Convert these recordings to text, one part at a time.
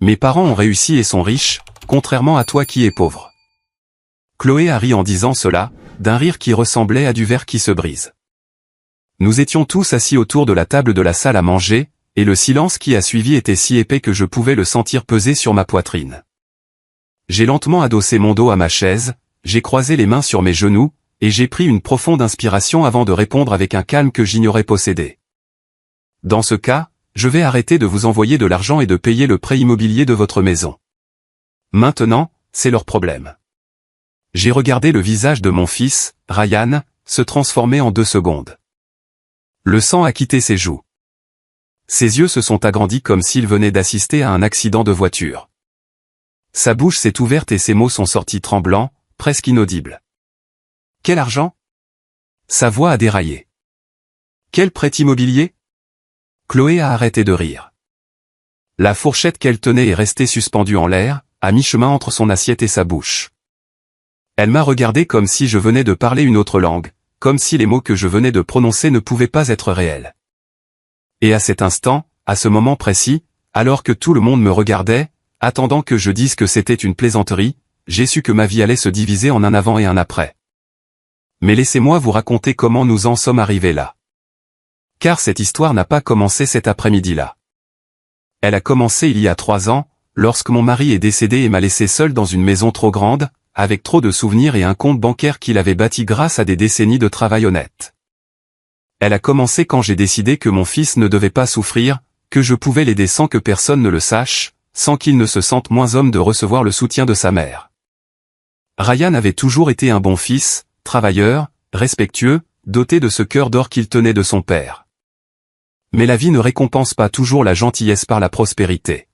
Mes parents ont réussi et sont riches, contrairement à toi qui es pauvre. Chloé a ri en disant cela, d'un rire qui ressemblait à du verre qui se brise. Nous étions tous assis autour de la table de la salle à manger, et le silence qui a suivi était si épais que je pouvais le sentir peser sur ma poitrine. J'ai lentement adossé mon dos à ma chaise, j'ai croisé les mains sur mes genoux, et j'ai pris une profonde inspiration avant de répondre avec un calme que j'ignorais posséder. Dans ce cas, je vais arrêter de vous envoyer de l'argent et de payer le prêt immobilier de votre maison. Maintenant, c'est leur problème. J'ai regardé le visage de mon fils, Ryan, se transformer en 2 secondes. Le sang a quitté ses joues. Ses yeux se sont agrandis comme s'il venait d'assister à un accident de voiture. Sa bouche s'est ouverte et ses mots sont sortis tremblants, presque inaudibles. Quel argent? Sa voix a déraillé. Quel prêt immobilier? Chloé a arrêté de rire. La fourchette qu'elle tenait est restée suspendue en l'air, à mi-chemin entre son assiette et sa bouche. Elle m'a regardé comme si je venais de parler une autre langue, comme si les mots que je venais de prononcer ne pouvaient pas être réels. Et à cet instant, à ce moment précis, alors que tout le monde me regardait, attendant que je dise que c'était une plaisanterie, j'ai su que ma vie allait se diviser en un avant et un après. Mais laissez-moi vous raconter comment nous en sommes arrivés là. Car cette histoire n'a pas commencé cet après-midi-là. Elle a commencé il y a 3 ans, lorsque mon mari est décédé et m'a laissé seul dans une maison trop grande, avec trop de souvenirs et un compte bancaire qu'il avait bâti grâce à des décennies de travail honnête. Elle a commencé quand j'ai décidé que mon fils ne devait pas souffrir, que je pouvais l'aider sans que personne ne le sache, sans qu'il ne se sente moins homme de recevoir le soutien de sa mère. Ryan avait toujours été un bon fils, travailleur, respectueux, doté de ce cœur d'or qu'il tenait de son père. Mais la vie ne récompense pas toujours la gentillesse par la prospérité.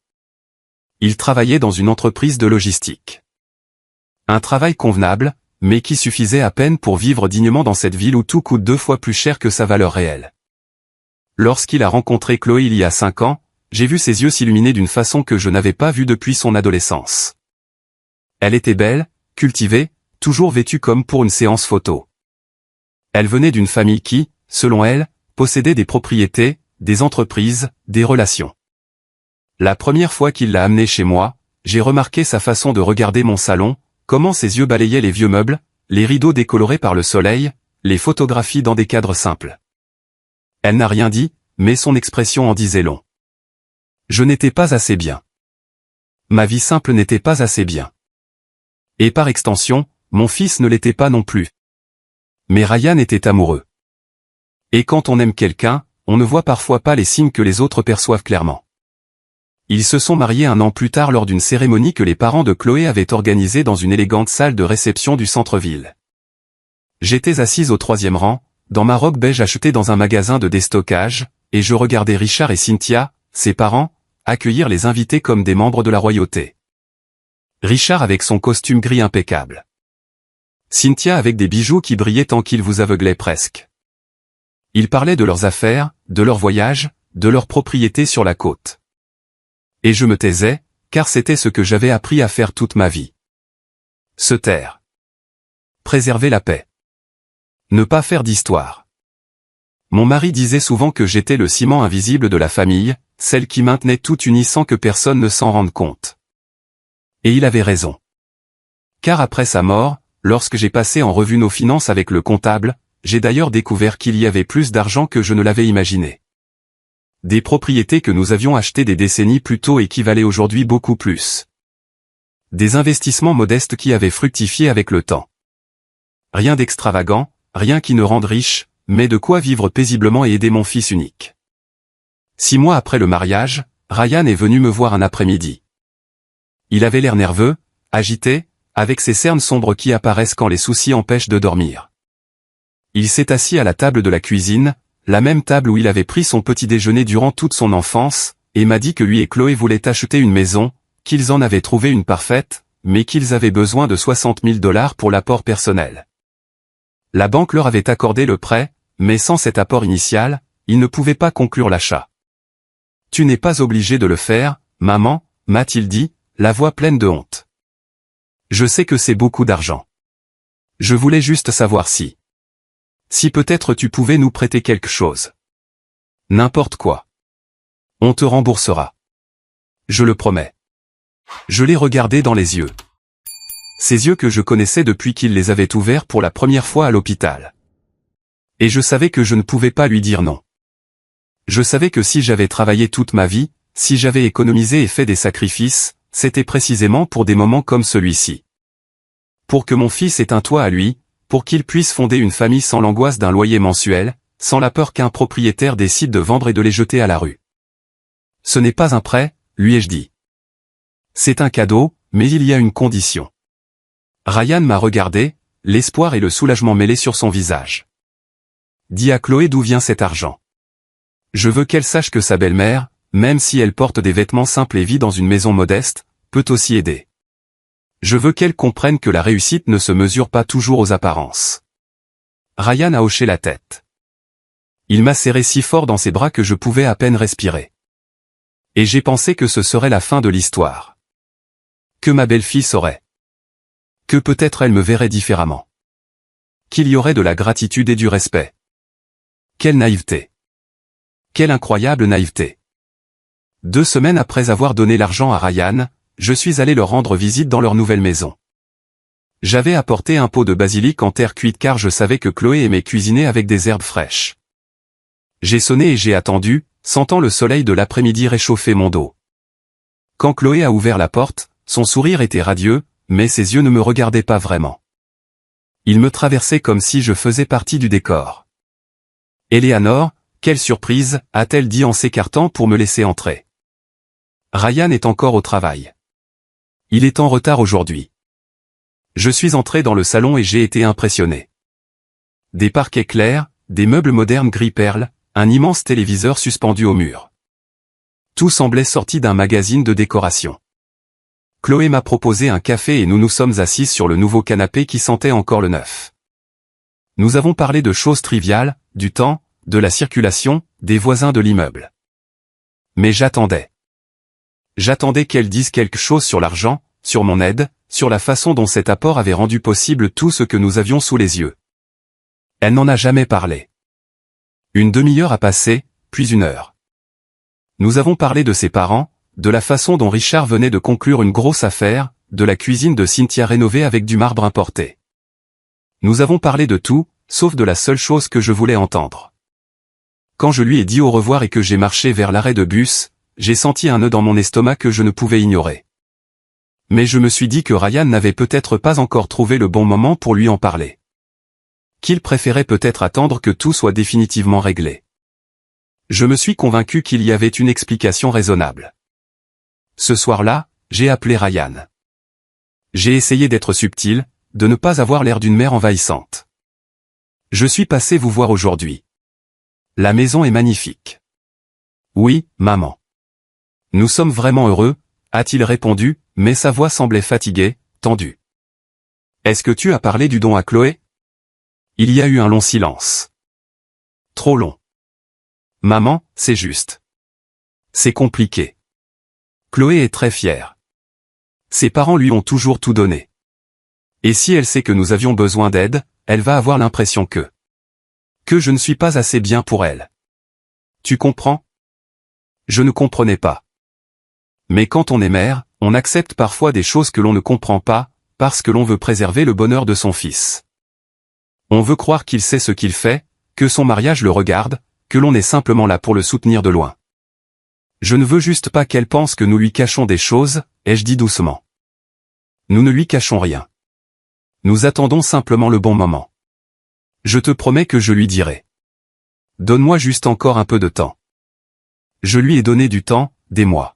Il travaillait dans une entreprise de logistique. Un travail convenable, mais qui suffisait à peine pour vivre dignement dans cette ville où tout coûte 2 fois plus cher que sa valeur réelle. Lorsqu'il a rencontré Chloé il y a 5 ans, j'ai vu ses yeux s'illuminer d'une façon que je n'avais pas vue depuis son adolescence. Elle était belle, cultivée, toujours vêtue comme pour une séance photo. Elle venait d'une famille qui, selon elle, possédait des propriétés, des entreprises, des relations. La première fois qu'il l'a amenée chez moi, j'ai remarqué sa façon de regarder mon salon, comment ses yeux balayaient les vieux meubles, les rideaux décolorés par le soleil, les photographies dans des cadres simples. Elle n'a rien dit, mais son expression en disait long. Je n'étais pas assez bien. Ma vie simple n'était pas assez bien. Et par extension, mon fils ne l'était pas non plus. Mais Ryan était amoureux. Et quand on aime quelqu'un, on ne voit parfois pas les signes que les autres perçoivent clairement. Ils se sont mariés 1 an plus tard lors d'une cérémonie que les parents de Chloé avaient organisée dans une élégante salle de réception du centre-ville. J'étais assise au 3e rang, dans ma robe beige achetée dans un magasin de déstockage, et je regardais Richard et Cynthia, ses parents, accueillir les invités comme des membres de la royauté. Richard avec son costume gris impeccable. Cynthia avec des bijoux qui brillaient tant qu'ils vous aveuglaient presque. Ils parlaient de leurs affaires, de leurs voyages, de leurs propriétés sur la côte. Et je me taisais, car c'était ce que j'avais appris à faire toute ma vie. Se taire. Préserver la paix. Ne pas faire d'histoire. Mon mari disait souvent que j'étais le ciment invisible de la famille, celle qui maintenait tout uni sans que personne ne s'en rende compte. Et il avait raison. Car après sa mort, lorsque j'ai passé en revue nos finances avec le comptable, j'ai d'ailleurs découvert qu'il y avait plus d'argent que je ne l'avais imaginé. Des propriétés que nous avions achetées des décennies plus tôt et qui valaient aujourd'hui beaucoup plus. Des investissements modestes qui avaient fructifié avec le temps. Rien d'extravagant, rien qui ne rende riche, mais de quoi vivre paisiblement et aider mon fils unique. 6 mois après le mariage, Ryan est venu me voir un après-midi. Il avait l'air nerveux, agité, avec ces cernes sombres qui apparaissent quand les soucis empêchent de dormir. Il s'est assis à la table de la cuisine, la même table où il avait pris son petit déjeuner durant toute son enfance, et m'a dit que lui et Chloé voulaient acheter une maison, qu'ils en avaient trouvé une parfaite, mais qu'ils avaient besoin de 60 000 $ pour l'apport personnel. La banque leur avait accordé le prêt, mais sans cet apport initial, ils ne pouvaient pas conclure l'achat. « Tu n'es pas obligé de le faire, maman », m'a-t-il dit, la voix pleine de honte. Je sais que c'est beaucoup d'argent. Je voulais juste savoir si peut-être tu pouvais nous prêter quelque chose. N'importe quoi. On te remboursera. Je le promets. Je l'ai regardé dans les yeux. Ces yeux que je connaissais depuis qu'il les avait ouverts pour la première fois à l'hôpital. Et je savais que je ne pouvais pas lui dire non. Je savais que si j'avais travaillé toute ma vie, si j'avais économisé et fait des sacrifices, c'était précisément pour des moments comme celui-ci. Pour que mon fils ait un toit à lui, pour qu'il puisse fonder une famille sans l'angoisse d'un loyer mensuel, sans la peur qu'un propriétaire décide de vendre et de les jeter à la rue. Ce n'est pas un prêt, lui ai-je dit. C'est un cadeau, mais il y a une condition. Ryan m'a regardé, l'espoir et le soulagement mêlés sur son visage. Dis à Chloé d'où vient cet argent. Je veux qu'elle sache que sa belle-mère, même si elle porte des vêtements simples et vit dans une maison modeste, peut aussi aider. Je veux qu'elle comprenne que la réussite ne se mesure pas toujours aux apparences. Ryan a hoché la tête. Il m'a serré si fort dans ses bras que je pouvais à peine respirer. Et j'ai pensé que ce serait la fin de l'histoire. Que ma belle-fille saurait. Que peut-être elle me verrait différemment. Qu'il y aurait de la gratitude et du respect. Quelle naïveté. Quelle incroyable naïveté. 2 semaines après avoir donné l'argent à Ryan, je suis allé leur rendre visite dans leur nouvelle maison. J'avais apporté un pot de basilic en terre cuite car je savais que Chloé aimait cuisiner avec des herbes fraîches. J'ai sonné et j'ai attendu, sentant le soleil de l'après-midi réchauffer mon dos. Quand Chloé a ouvert la porte, son sourire était radieux, mais ses yeux ne me regardaient pas vraiment. Ils me traversaient comme si je faisais partie du décor. Eleanor, quelle surprise, a-t-elle dit en s'écartant pour me laisser entrer. Ryan est encore au travail. Il est en retard aujourd'hui. Je suis entré dans le salon et j'ai été impressionné. Des parquets clairs, des meubles modernes gris-perle, un immense téléviseur suspendu au mur. Tout semblait sorti d'un magazine de décoration. Chloé m'a proposé un café et nous nous sommes assis sur le nouveau canapé qui sentait encore le neuf. Nous avons parlé de choses triviales, du temps, de la circulation, des voisins de l'immeuble. Mais j'attendais. J'attendais qu'elle dise quelque chose sur l'argent, sur mon aide, sur la façon dont cet apport avait rendu possible tout ce que nous avions sous les yeux. Elle n'en a jamais parlé. Une demi-heure a passé, puis 1 heure. Nous avons parlé de ses parents, de la façon dont Richard venait de conclure une grosse affaire, de la cuisine de Cynthia rénovée avec du marbre importé. Nous avons parlé de tout, sauf de la seule chose que je voulais entendre. Quand je lui ai dit au revoir et que j'ai marché vers l'arrêt de bus, j'ai senti un nœud dans mon estomac que je ne pouvais ignorer. Mais je me suis dit que Ryan n'avait peut-être pas encore trouvé le bon moment pour lui en parler. Qu'il préférait peut-être attendre que tout soit définitivement réglé. Je me suis convaincu qu'il y avait une explication raisonnable. Ce soir-là, j'ai appelé Ryan. J'ai essayé d'être subtil, de ne pas avoir l'air d'une mère envahissante. Je suis passé vous voir aujourd'hui. La maison est magnifique. Oui, maman. Nous sommes vraiment heureux, a-t-il répondu, mais sa voix semblait fatiguée, tendue. Est-ce que tu as parlé du don à Chloé? Il y a eu un long silence. Trop long. Maman, c'est juste. C'est compliqué. Chloé est très fière. Ses parents lui ont toujours tout donné. Et si elle sait que nous avions besoin d'aide, elle va avoir l'impression que je ne suis pas assez bien pour elle. Tu comprends? Je ne comprenais pas. Mais quand on est mère, on accepte parfois des choses que l'on ne comprend pas, parce que l'on veut préserver le bonheur de son fils. On veut croire qu'il sait ce qu'il fait, que son mariage le regarde, que l'on est simplement là pour le soutenir de loin. Je ne veux juste pas qu'elle pense que nous lui cachons des choses, ai-je dit doucement. Nous ne lui cachons rien. Nous attendons simplement le bon moment. Je te promets que je lui dirai. Donne-moi juste encore un peu de temps. Je lui ai donné du temps, des mois.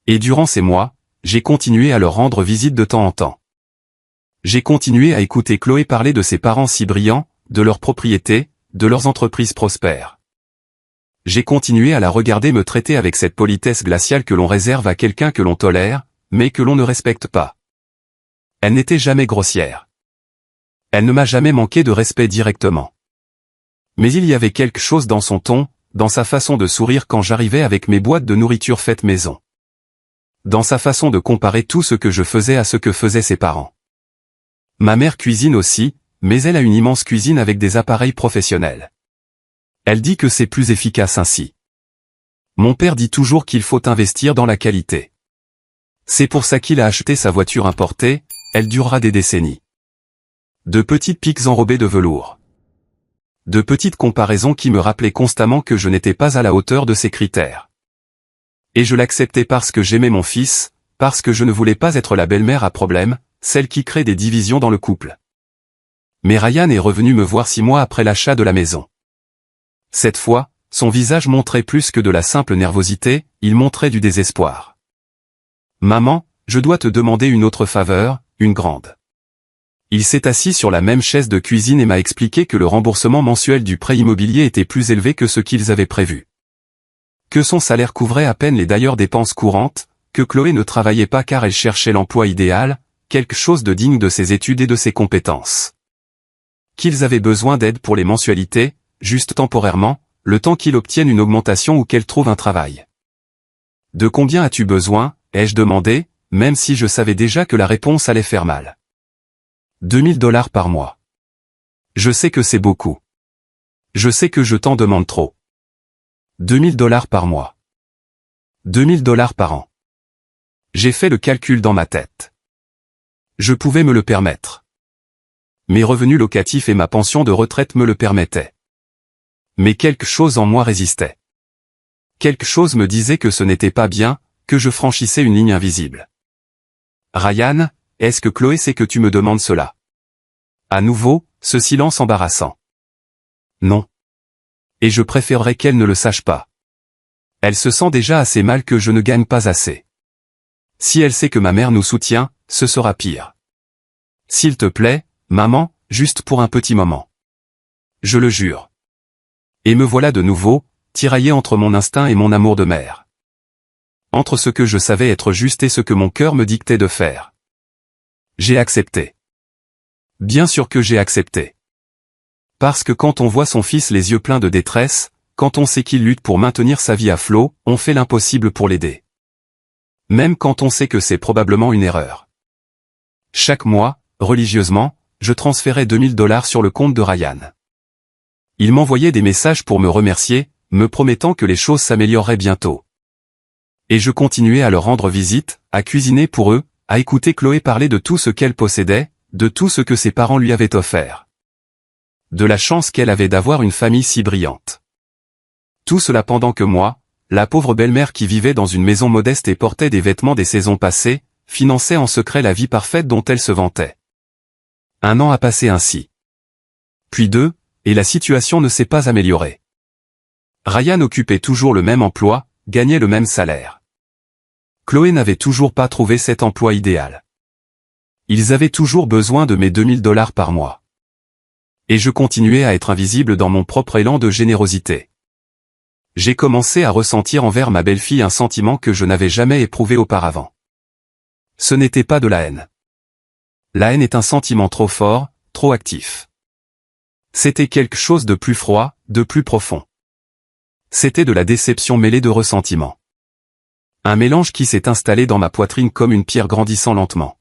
Et durant ces mois, j'ai continué à leur rendre visite de temps en temps. J'ai continué à écouter Chloé parler de ses parents si brillants, de leurs propriétés, de leurs entreprises prospères. J'ai continué à la regarder me traiter avec cette politesse glaciale que l'on réserve à quelqu'un que l'on tolère, mais que l'on ne respecte pas. Elle n'était jamais grossière. Elle ne m'a jamais manqué de respect directement. Mais il y avait quelque chose dans son ton, dans sa façon de sourire quand j'arrivais avec mes boîtes de nourriture faites maison. Dans sa façon de comparer tout ce que je faisais à ce que faisaient ses parents. Ma mère cuisine aussi, mais elle a une immense cuisine avec des appareils professionnels. Elle dit que c'est plus efficace ainsi. Mon père dit toujours qu'il faut investir dans la qualité. C'est pour ça qu'il a acheté sa voiture importée, elle durera des décennies. De petites piques enrobées de velours. De petites comparaisons qui me rappelaient constamment que je n'étais pas à la hauteur de ses critères. Et je l'acceptais parce que j'aimais mon fils, parce que je ne voulais pas être la belle-mère à problème, celle qui crée des divisions dans le couple. Mais Ryan est revenu me voir 6 mois après l'achat de la maison. Cette fois, son visage montrait plus que de la simple nervosité, il montrait du désespoir. « Maman, je dois te demander une autre faveur, une grande. » Il s'est assis sur la même chaise de cuisine et m'a expliqué que le remboursement mensuel du prêt immobilier était plus élevé que ce qu'ils avaient prévu. Que son salaire couvrait à peine les d'ailleurs dépenses courantes, que Chloé ne travaillait pas car elle cherchait l'emploi idéal, quelque chose de digne de ses études et de ses compétences. Qu'ils avaient besoin d'aide pour les mensualités, juste temporairement, le temps qu'il obtienne une augmentation ou qu'elle trouve un travail. « De combien as-tu besoin ?» ai-je demandé, même si je savais déjà que la réponse allait faire mal. 2000 $ par mois. Je sais que c'est beaucoup. Je sais que je t'en demande trop. 2000 $ par mois. 2000 $ par an. J'ai fait le calcul dans ma tête. Je pouvais me le permettre. Mes revenus locatifs et ma pension de retraite me le permettaient. Mais quelque chose en moi résistait. Quelque chose me disait que ce n'était pas bien, que je franchissais une ligne invisible. Ryan, est-ce que Chloé sait que tu me demandes cela? À nouveau, ce silence embarrassant. Non. Et je préférerais qu'elle ne le sache pas. Elle se sent déjà assez mal que je ne gagne pas assez. Si elle sait que ma mère nous soutient, ce sera pire. S'il te plaît, maman, juste pour un petit moment. Je le jure. Et me voilà de nouveau, tiraillé entre mon instinct et mon amour de mère. Entre ce que je savais être juste et ce que mon cœur me dictait de faire. J'ai accepté. Bien sûr que j'ai accepté. Parce que quand on voit son fils les yeux pleins de détresse, quand on sait qu'il lutte pour maintenir sa vie à flot, on fait l'impossible pour l'aider. Même quand on sait que c'est probablement une erreur. Chaque mois, religieusement, je transférais 2000 $ sur le compte de Ryan. Il m'envoyait des messages pour me remercier, me promettant que les choses s'amélioreraient bientôt. Et je continuais à leur rendre visite, à cuisiner pour eux, à écouter Chloé parler de tout ce qu'elle possédait, de tout ce que ses parents lui avaient offert. De la chance qu'elle avait d'avoir une famille si brillante. Tout cela pendant que moi, la pauvre belle-mère qui vivait dans une maison modeste et portait des vêtements des saisons passées, finançait en secret la vie parfaite dont elle se vantait. 1 an a passé ainsi. Puis 2, et la situation ne s'est pas améliorée. Ryan occupait toujours le même emploi, gagnait le même salaire. Chloé n'avait toujours pas trouvé cet emploi idéal. Ils avaient toujours besoin de mes 2000 $ par mois. Et je continuais à être invisible dans mon propre élan de générosité. J'ai commencé à ressentir envers ma belle-fille un sentiment que je n'avais jamais éprouvé auparavant. Ce n'était pas de la haine. La haine est un sentiment trop fort, trop actif. C'était quelque chose de plus froid, de plus profond. C'était de la déception mêlée de ressentiment. Un mélange qui s'est installé dans ma poitrine comme une pierre grandissant lentement.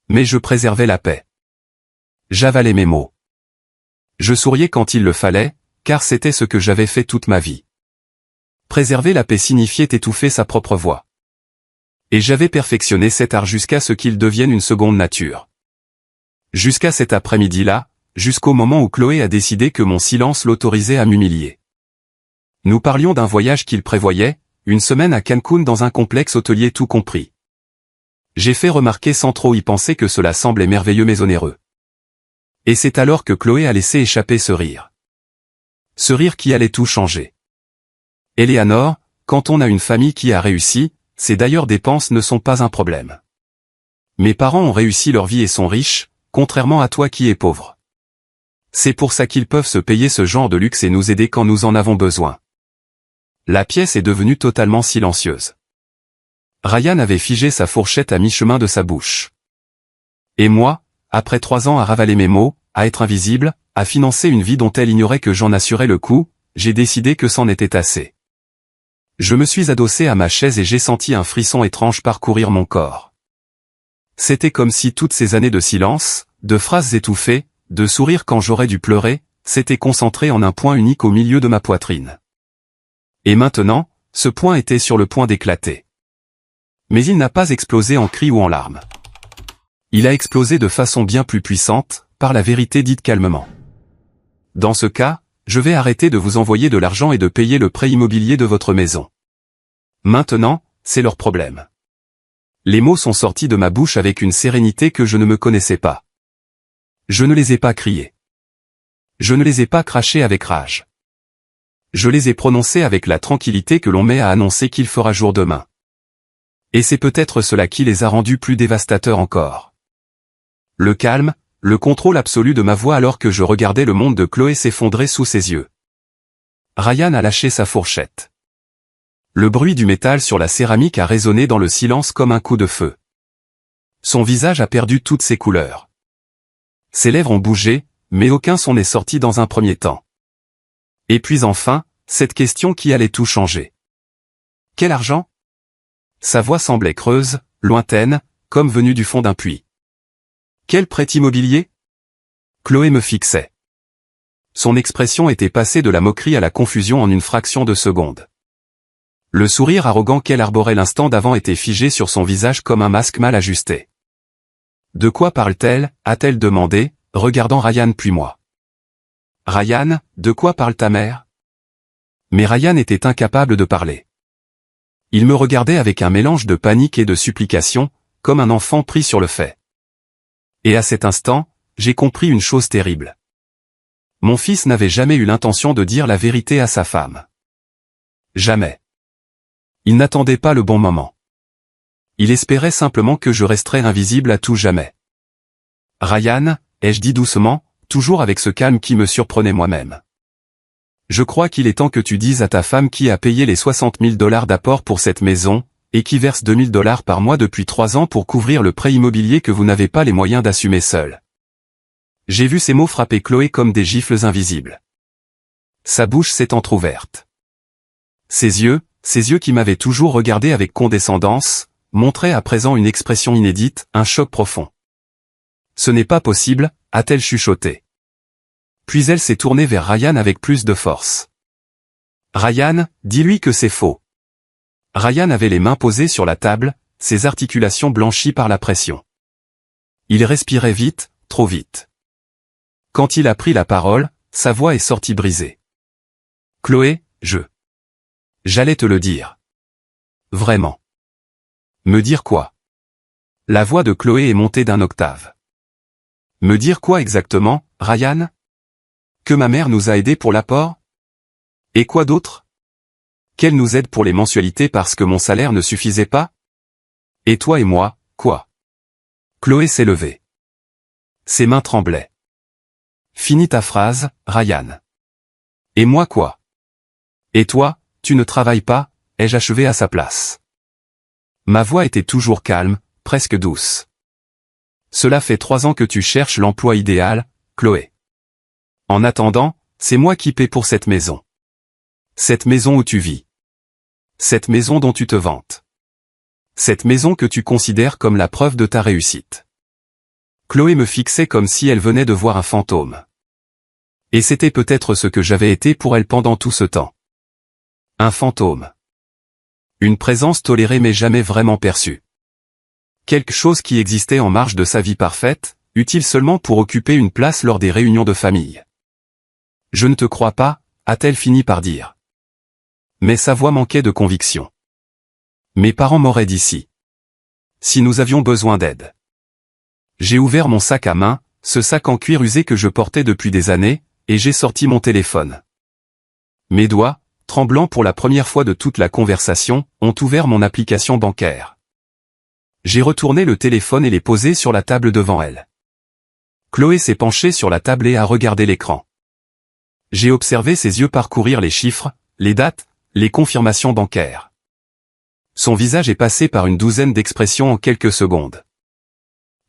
Mais je préservais la paix. J'avalais mes mots. Je souriais quand il le fallait, car c'était ce que j'avais fait toute ma vie. Préserver la paix signifiait étouffer sa propre voix. Et j'avais perfectionné cet art jusqu'à ce qu'il devienne une seconde nature. Jusqu'à cet après-midi-là, jusqu'au moment où Chloé a décidé que mon silence l'autorisait à m'humilier. Nous parlions d'un voyage qu'il prévoyait, une semaine à Cancun dans un complexe hôtelier tout compris. J'ai fait remarquer sans trop y penser que cela semblait merveilleux mais onéreux. Et c'est alors que Chloé a laissé échapper ce rire. Ce rire qui allait tout changer. Eleanor, quand on a une famille qui a réussi, ces d'ailleurs dépenses ne sont pas un problème. Mes parents ont réussi leur vie et sont riches, contrairement à toi qui es pauvre. C'est pour ça qu'ils peuvent se payer ce genre de luxe et nous aider quand nous en avons besoin. La pièce est devenue totalement silencieuse. Ryan avait figé sa fourchette à mi-chemin de sa bouche. Et moi, après 3 ans à ravaler mes mots, à être invisible, à financer une vie dont elle ignorait que j'en assurais le coût, j'ai décidé que c'en était assez. Je me suis adossé à ma chaise et j'ai senti un frisson étrange parcourir mon corps. C'était comme si toutes ces années de silence, de phrases étouffées, de sourires quand j'aurais dû pleurer, s'étaient concentrées en un point unique au milieu de ma poitrine. Et maintenant, ce point était sur le point d'éclater. Mais il n'a pas explosé en cris ou en larmes. Il a explosé de façon bien plus puissante, par la vérité dite calmement. Dans ce cas, je vais arrêter de vous envoyer de l'argent et de payer le prêt immobilier de votre maison. Maintenant, c'est leur problème. Les mots sont sortis de ma bouche avec une sérénité que je ne me connaissais pas. Je ne les ai pas criés. Je ne les ai pas crachés avec rage. Je les ai prononcés avec la tranquillité que l'on met à annoncer qu'il fera jour demain. Et c'est peut-être cela qui les a rendus plus dévastateurs encore. Le calme, le contrôle absolu de ma voix alors que je regardais le monde de Chloé s'effondrer sous ses yeux. Ryan a lâché sa fourchette. Le bruit du métal sur la céramique a résonné dans le silence comme un coup de feu. Son visage a perdu toutes ses couleurs. Ses lèvres ont bougé, mais aucun son n'est sorti dans un premier temps. Et puis enfin, cette question qui allait tout changer. Quel argent ? Sa voix semblait creuse, lointaine, comme venue du fond d'un puits. Quel prêt immobilier ? Chloé me fixait. Son expression était passée de la moquerie à la confusion en une fraction de seconde. Le sourire arrogant qu'elle arborait l'instant d'avant était figé sur son visage comme un masque mal ajusté. De quoi parle-t-elle ? A-t-elle demandé, regardant Ryan puis moi. Ryan, de quoi parle ta mère ? Mais Ryan était incapable de parler. Il me regardait avec un mélange de panique et de supplication, comme un enfant pris sur le fait. Et à cet instant, j'ai compris une chose terrible. Mon fils n'avait jamais eu l'intention de dire la vérité à sa femme. Jamais. Il n'attendait pas le bon moment. Il espérait simplement que je resterais invisible à tout jamais. Ryan, ai-je dit doucement, toujours avec ce calme qui me surprenait moi-même. Je crois qu'il est temps que tu dises à ta femme qui a payé les 60 000 $ d'apport pour cette maison, et qui verse 2 000 $ par mois depuis 3 ans pour couvrir le prêt immobilier que vous n'avez pas les moyens d'assumer seul. J'ai vu ces mots frapper Chloé comme des gifles invisibles. Sa bouche s'est entr'ouverte. Ses yeux qui m'avaient toujours regardé avec condescendance, montraient à présent une expression inédite, un choc profond. Ce n'est pas possible, a-t-elle chuchoté. Puis elle s'est tournée vers Ryan avec plus de force. Ryan, dis-lui que c'est faux. Ryan avait les mains posées sur la table, ses articulations blanchies par la pression. Il respirait vite, trop vite. Quand il a pris la parole, sa voix est sortie brisée. Chloé, j'allais te le dire. Vraiment. Me dire quoi ? La voix de Chloé est montée d'un octave. Me dire quoi exactement, Ryan ? Que ma mère nous a aidés pour l'apport ? Et quoi d'autre ? Qu'elle nous aide pour les mensualités parce que mon salaire ne suffisait pas ? Et toi et moi, quoi ? Chloé s'est levée. Ses mains tremblaient. Finis ta phrase, Ryan. Et moi quoi ? Et toi, tu ne travailles pas ? Ai-je achevé à sa place. Ma voix était toujours calme, presque douce. Cela fait 3 ans que tu cherches l'emploi idéal, Chloé. En attendant, c'est moi qui paie pour cette maison. Cette maison où tu vis. Cette maison dont tu te vantes. Cette maison que tu considères comme la preuve de ta réussite. Chloé me fixait comme si elle venait de voir un fantôme. Et c'était peut-être ce que j'avais été pour elle pendant tout ce temps. Un fantôme. Une présence tolérée mais jamais vraiment perçue. Quelque chose qui existait en marge de sa vie parfaite, utile seulement pour occuper une place lors des réunions de famille. Je ne te crois pas, a-t-elle fini par dire. Mais sa voix manquait de conviction. Mes parents m'auraient dit si. Si nous avions besoin d'aide. J'ai ouvert mon sac à main, ce sac en cuir usé que je portais depuis des années, et j'ai sorti mon téléphone. Mes doigts, tremblants pour la première fois de toute la conversation, ont ouvert mon application bancaire. J'ai retourné le téléphone et l'ai posé sur la table devant elle. Chloé s'est penchée sur la table et a regardé l'écran. J'ai observé ses yeux parcourir les chiffres, les dates, les confirmations bancaires. Son visage est passé par une douzaine d'expressions en quelques secondes.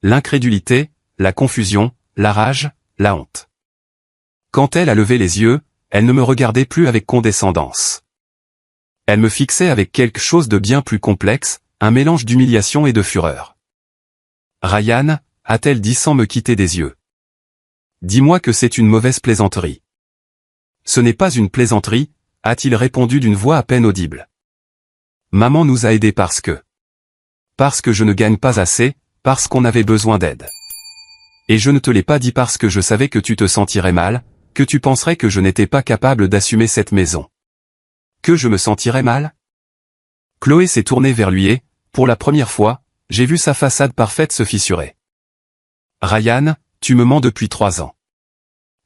L'incrédulité, la confusion, la rage, la honte. Quand elle a levé les yeux, elle ne me regardait plus avec condescendance. Elle me fixait avec quelque chose de bien plus complexe, un mélange d'humiliation et de fureur. Ryan, a-t-elle dit sans me quitter des yeux. Dis-moi que c'est une mauvaise plaisanterie. Ce n'est pas une plaisanterie, a-t-il répondu d'une voix à peine audible. Maman nous a aidés parce que... parce que je ne gagne pas assez, parce qu'on avait besoin d'aide. Et je ne te l'ai pas dit parce que je savais que tu te sentirais mal, que tu penserais que je n'étais pas capable d'assumer cette maison. Que je me sentirais mal? Chloé s'est tournée vers lui et, pour la première fois, j'ai vu sa façade parfaite se fissurer. Ryan, tu me mens depuis 3 ans.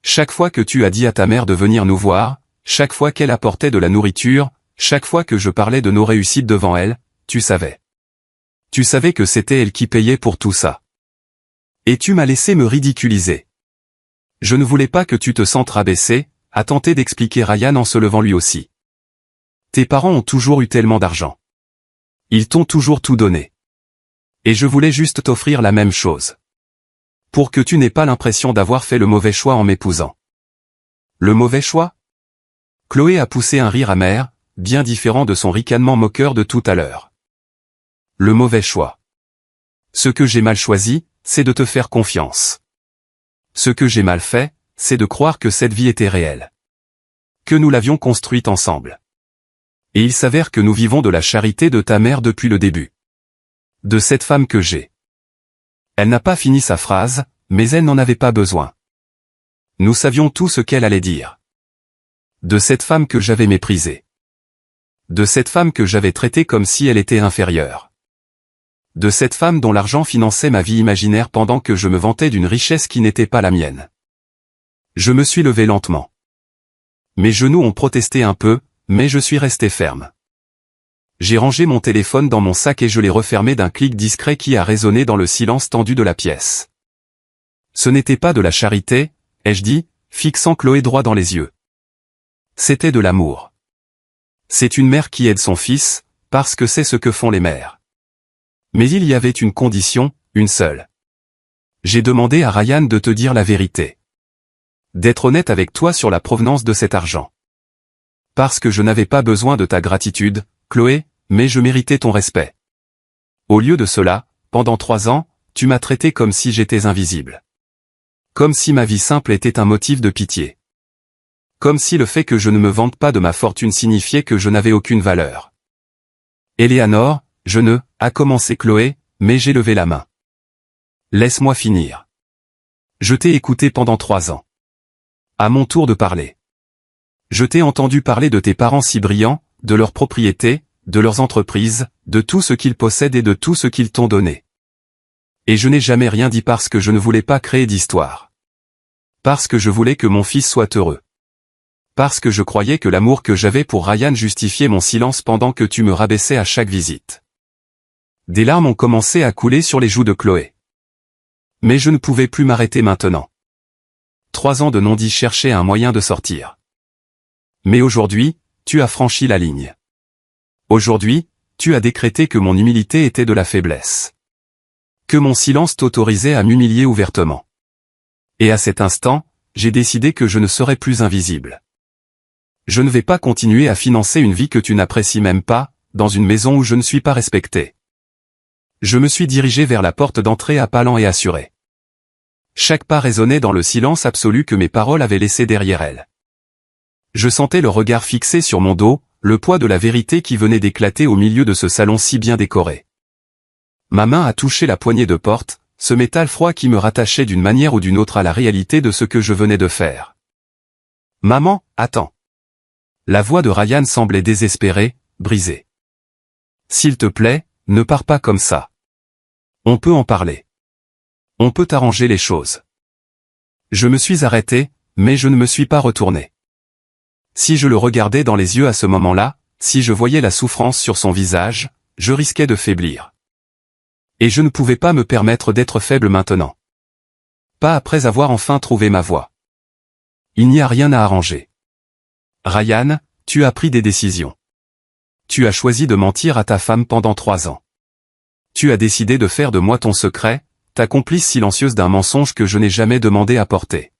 Chaque fois que tu as dit à ta mère de venir nous voir, chaque fois qu'elle apportait de la nourriture, chaque fois que je parlais de nos réussites devant elle, tu savais. Tu savais que c'était elle qui payait pour tout ça. Et tu m'as laissé me ridiculiser. Je ne voulais pas que tu te sentes rabaissé, a tenté d'expliquer Ryan en se levant lui aussi. Tes parents ont toujours eu tellement d'argent. Ils t'ont toujours tout donné. Et je voulais juste t'offrir la même chose. Pour que tu n'aies pas l'impression d'avoir fait le mauvais choix en m'épousant. Le mauvais choix? Chloé a poussé un rire amer, bien différent de son ricanement moqueur de tout à l'heure. Le mauvais choix. Ce que j'ai mal choisi, c'est de te faire confiance. Ce que j'ai mal fait, c'est de croire que cette vie était réelle. Que nous l'avions construite ensemble. Et il s'avère que nous vivons de la charité de ta mère depuis le début. De cette femme que j'ai. Elle n'a pas fini sa phrase, mais elle n'en avait pas besoin. Nous savions tout ce qu'elle allait dire. De cette femme que j'avais méprisée. De cette femme que j'avais traitée comme si elle était inférieure. De cette femme dont l'argent finançait ma vie imaginaire pendant que je me vantais d'une richesse qui n'était pas la mienne. Je me suis levé lentement. Mes genoux ont protesté un peu, mais je suis resté ferme. J'ai rangé mon téléphone dans mon sac et je l'ai refermé d'un clic discret qui a résonné dans le silence tendu de la pièce. Ce n'était pas de la charité, ai-je dit, fixant Chloé droit dans les yeux. C'était de l'amour. C'est une mère qui aide son fils, parce que c'est ce que font les mères. Mais il y avait une condition, une seule. J'ai demandé à Ryan de te dire la vérité. D'être honnête avec toi sur la provenance de cet argent. Parce que je n'avais pas besoin de ta gratitude, Chloé, mais je méritais ton respect. Au lieu de cela, pendant 3 ans, tu m'as traité comme si j'étais invisible. Comme si ma vie simple était un motif de pitié. Comme si le fait que je ne me vante pas de ma fortune signifiait que je n'avais aucune valeur. Éléanore, je ne, a commencé Chloé, mais j'ai levé la main. Laisse-moi finir. Je t'ai écouté pendant 3 ans. À mon tour de parler. Je t'ai entendu parler de tes parents si brillants, de leurs propriétés, de leurs entreprises, de tout ce qu'ils possèdent et de tout ce qu'ils t'ont donné. Et je n'ai jamais rien dit parce que je ne voulais pas créer d'histoire. Parce que je voulais que mon fils soit heureux. Parce que je croyais que l'amour que j'avais pour Ryan justifiait mon silence pendant que tu me rabaissais à chaque visite. Des larmes ont commencé à couler sur les joues de Chloé. Mais je ne pouvais plus m'arrêter maintenant. 3 ans de non-dit cherchaient un moyen de sortir. Mais aujourd'hui, tu as franchi la ligne. Aujourd'hui, tu as décrété que mon humilité était de la faiblesse. Que mon silence t'autorisait à m'humilier ouvertement. Et à cet instant, j'ai décidé que je ne serais plus invisible. Je ne vais pas continuer à financer une vie que tu n'apprécies même pas, dans une maison où je ne suis pas respecté. Je me suis dirigé vers la porte d'entrée à pas lents et assuré. Chaque pas résonnait dans le silence absolu que mes paroles avaient laissé derrière elles. Je sentais le regard fixé sur mon dos, le poids de la vérité qui venait d'éclater au milieu de ce salon si bien décoré. Ma main a touché la poignée de porte, ce métal froid qui me rattachait d'une manière ou d'une autre à la réalité de ce que je venais de faire. Maman, attends. La voix de Ryan semblait désespérée, brisée. S'il te plaît, ne pars pas comme ça. On peut en parler. On peut arranger les choses. Je me suis arrêté, mais je ne me suis pas retourné. Si je le regardais dans les yeux à ce moment-là, si je voyais la souffrance sur son visage, je risquais de faiblir. Et je ne pouvais pas me permettre d'être faible maintenant. Pas après avoir enfin trouvé ma voie. Il n'y a rien à arranger. Ryan, tu as pris des décisions. Tu as choisi de mentir à ta femme pendant 3 ans. Tu as décidé de faire de moi ton secret, ta complice silencieuse d'un mensonge que je n'ai jamais demandé à porter.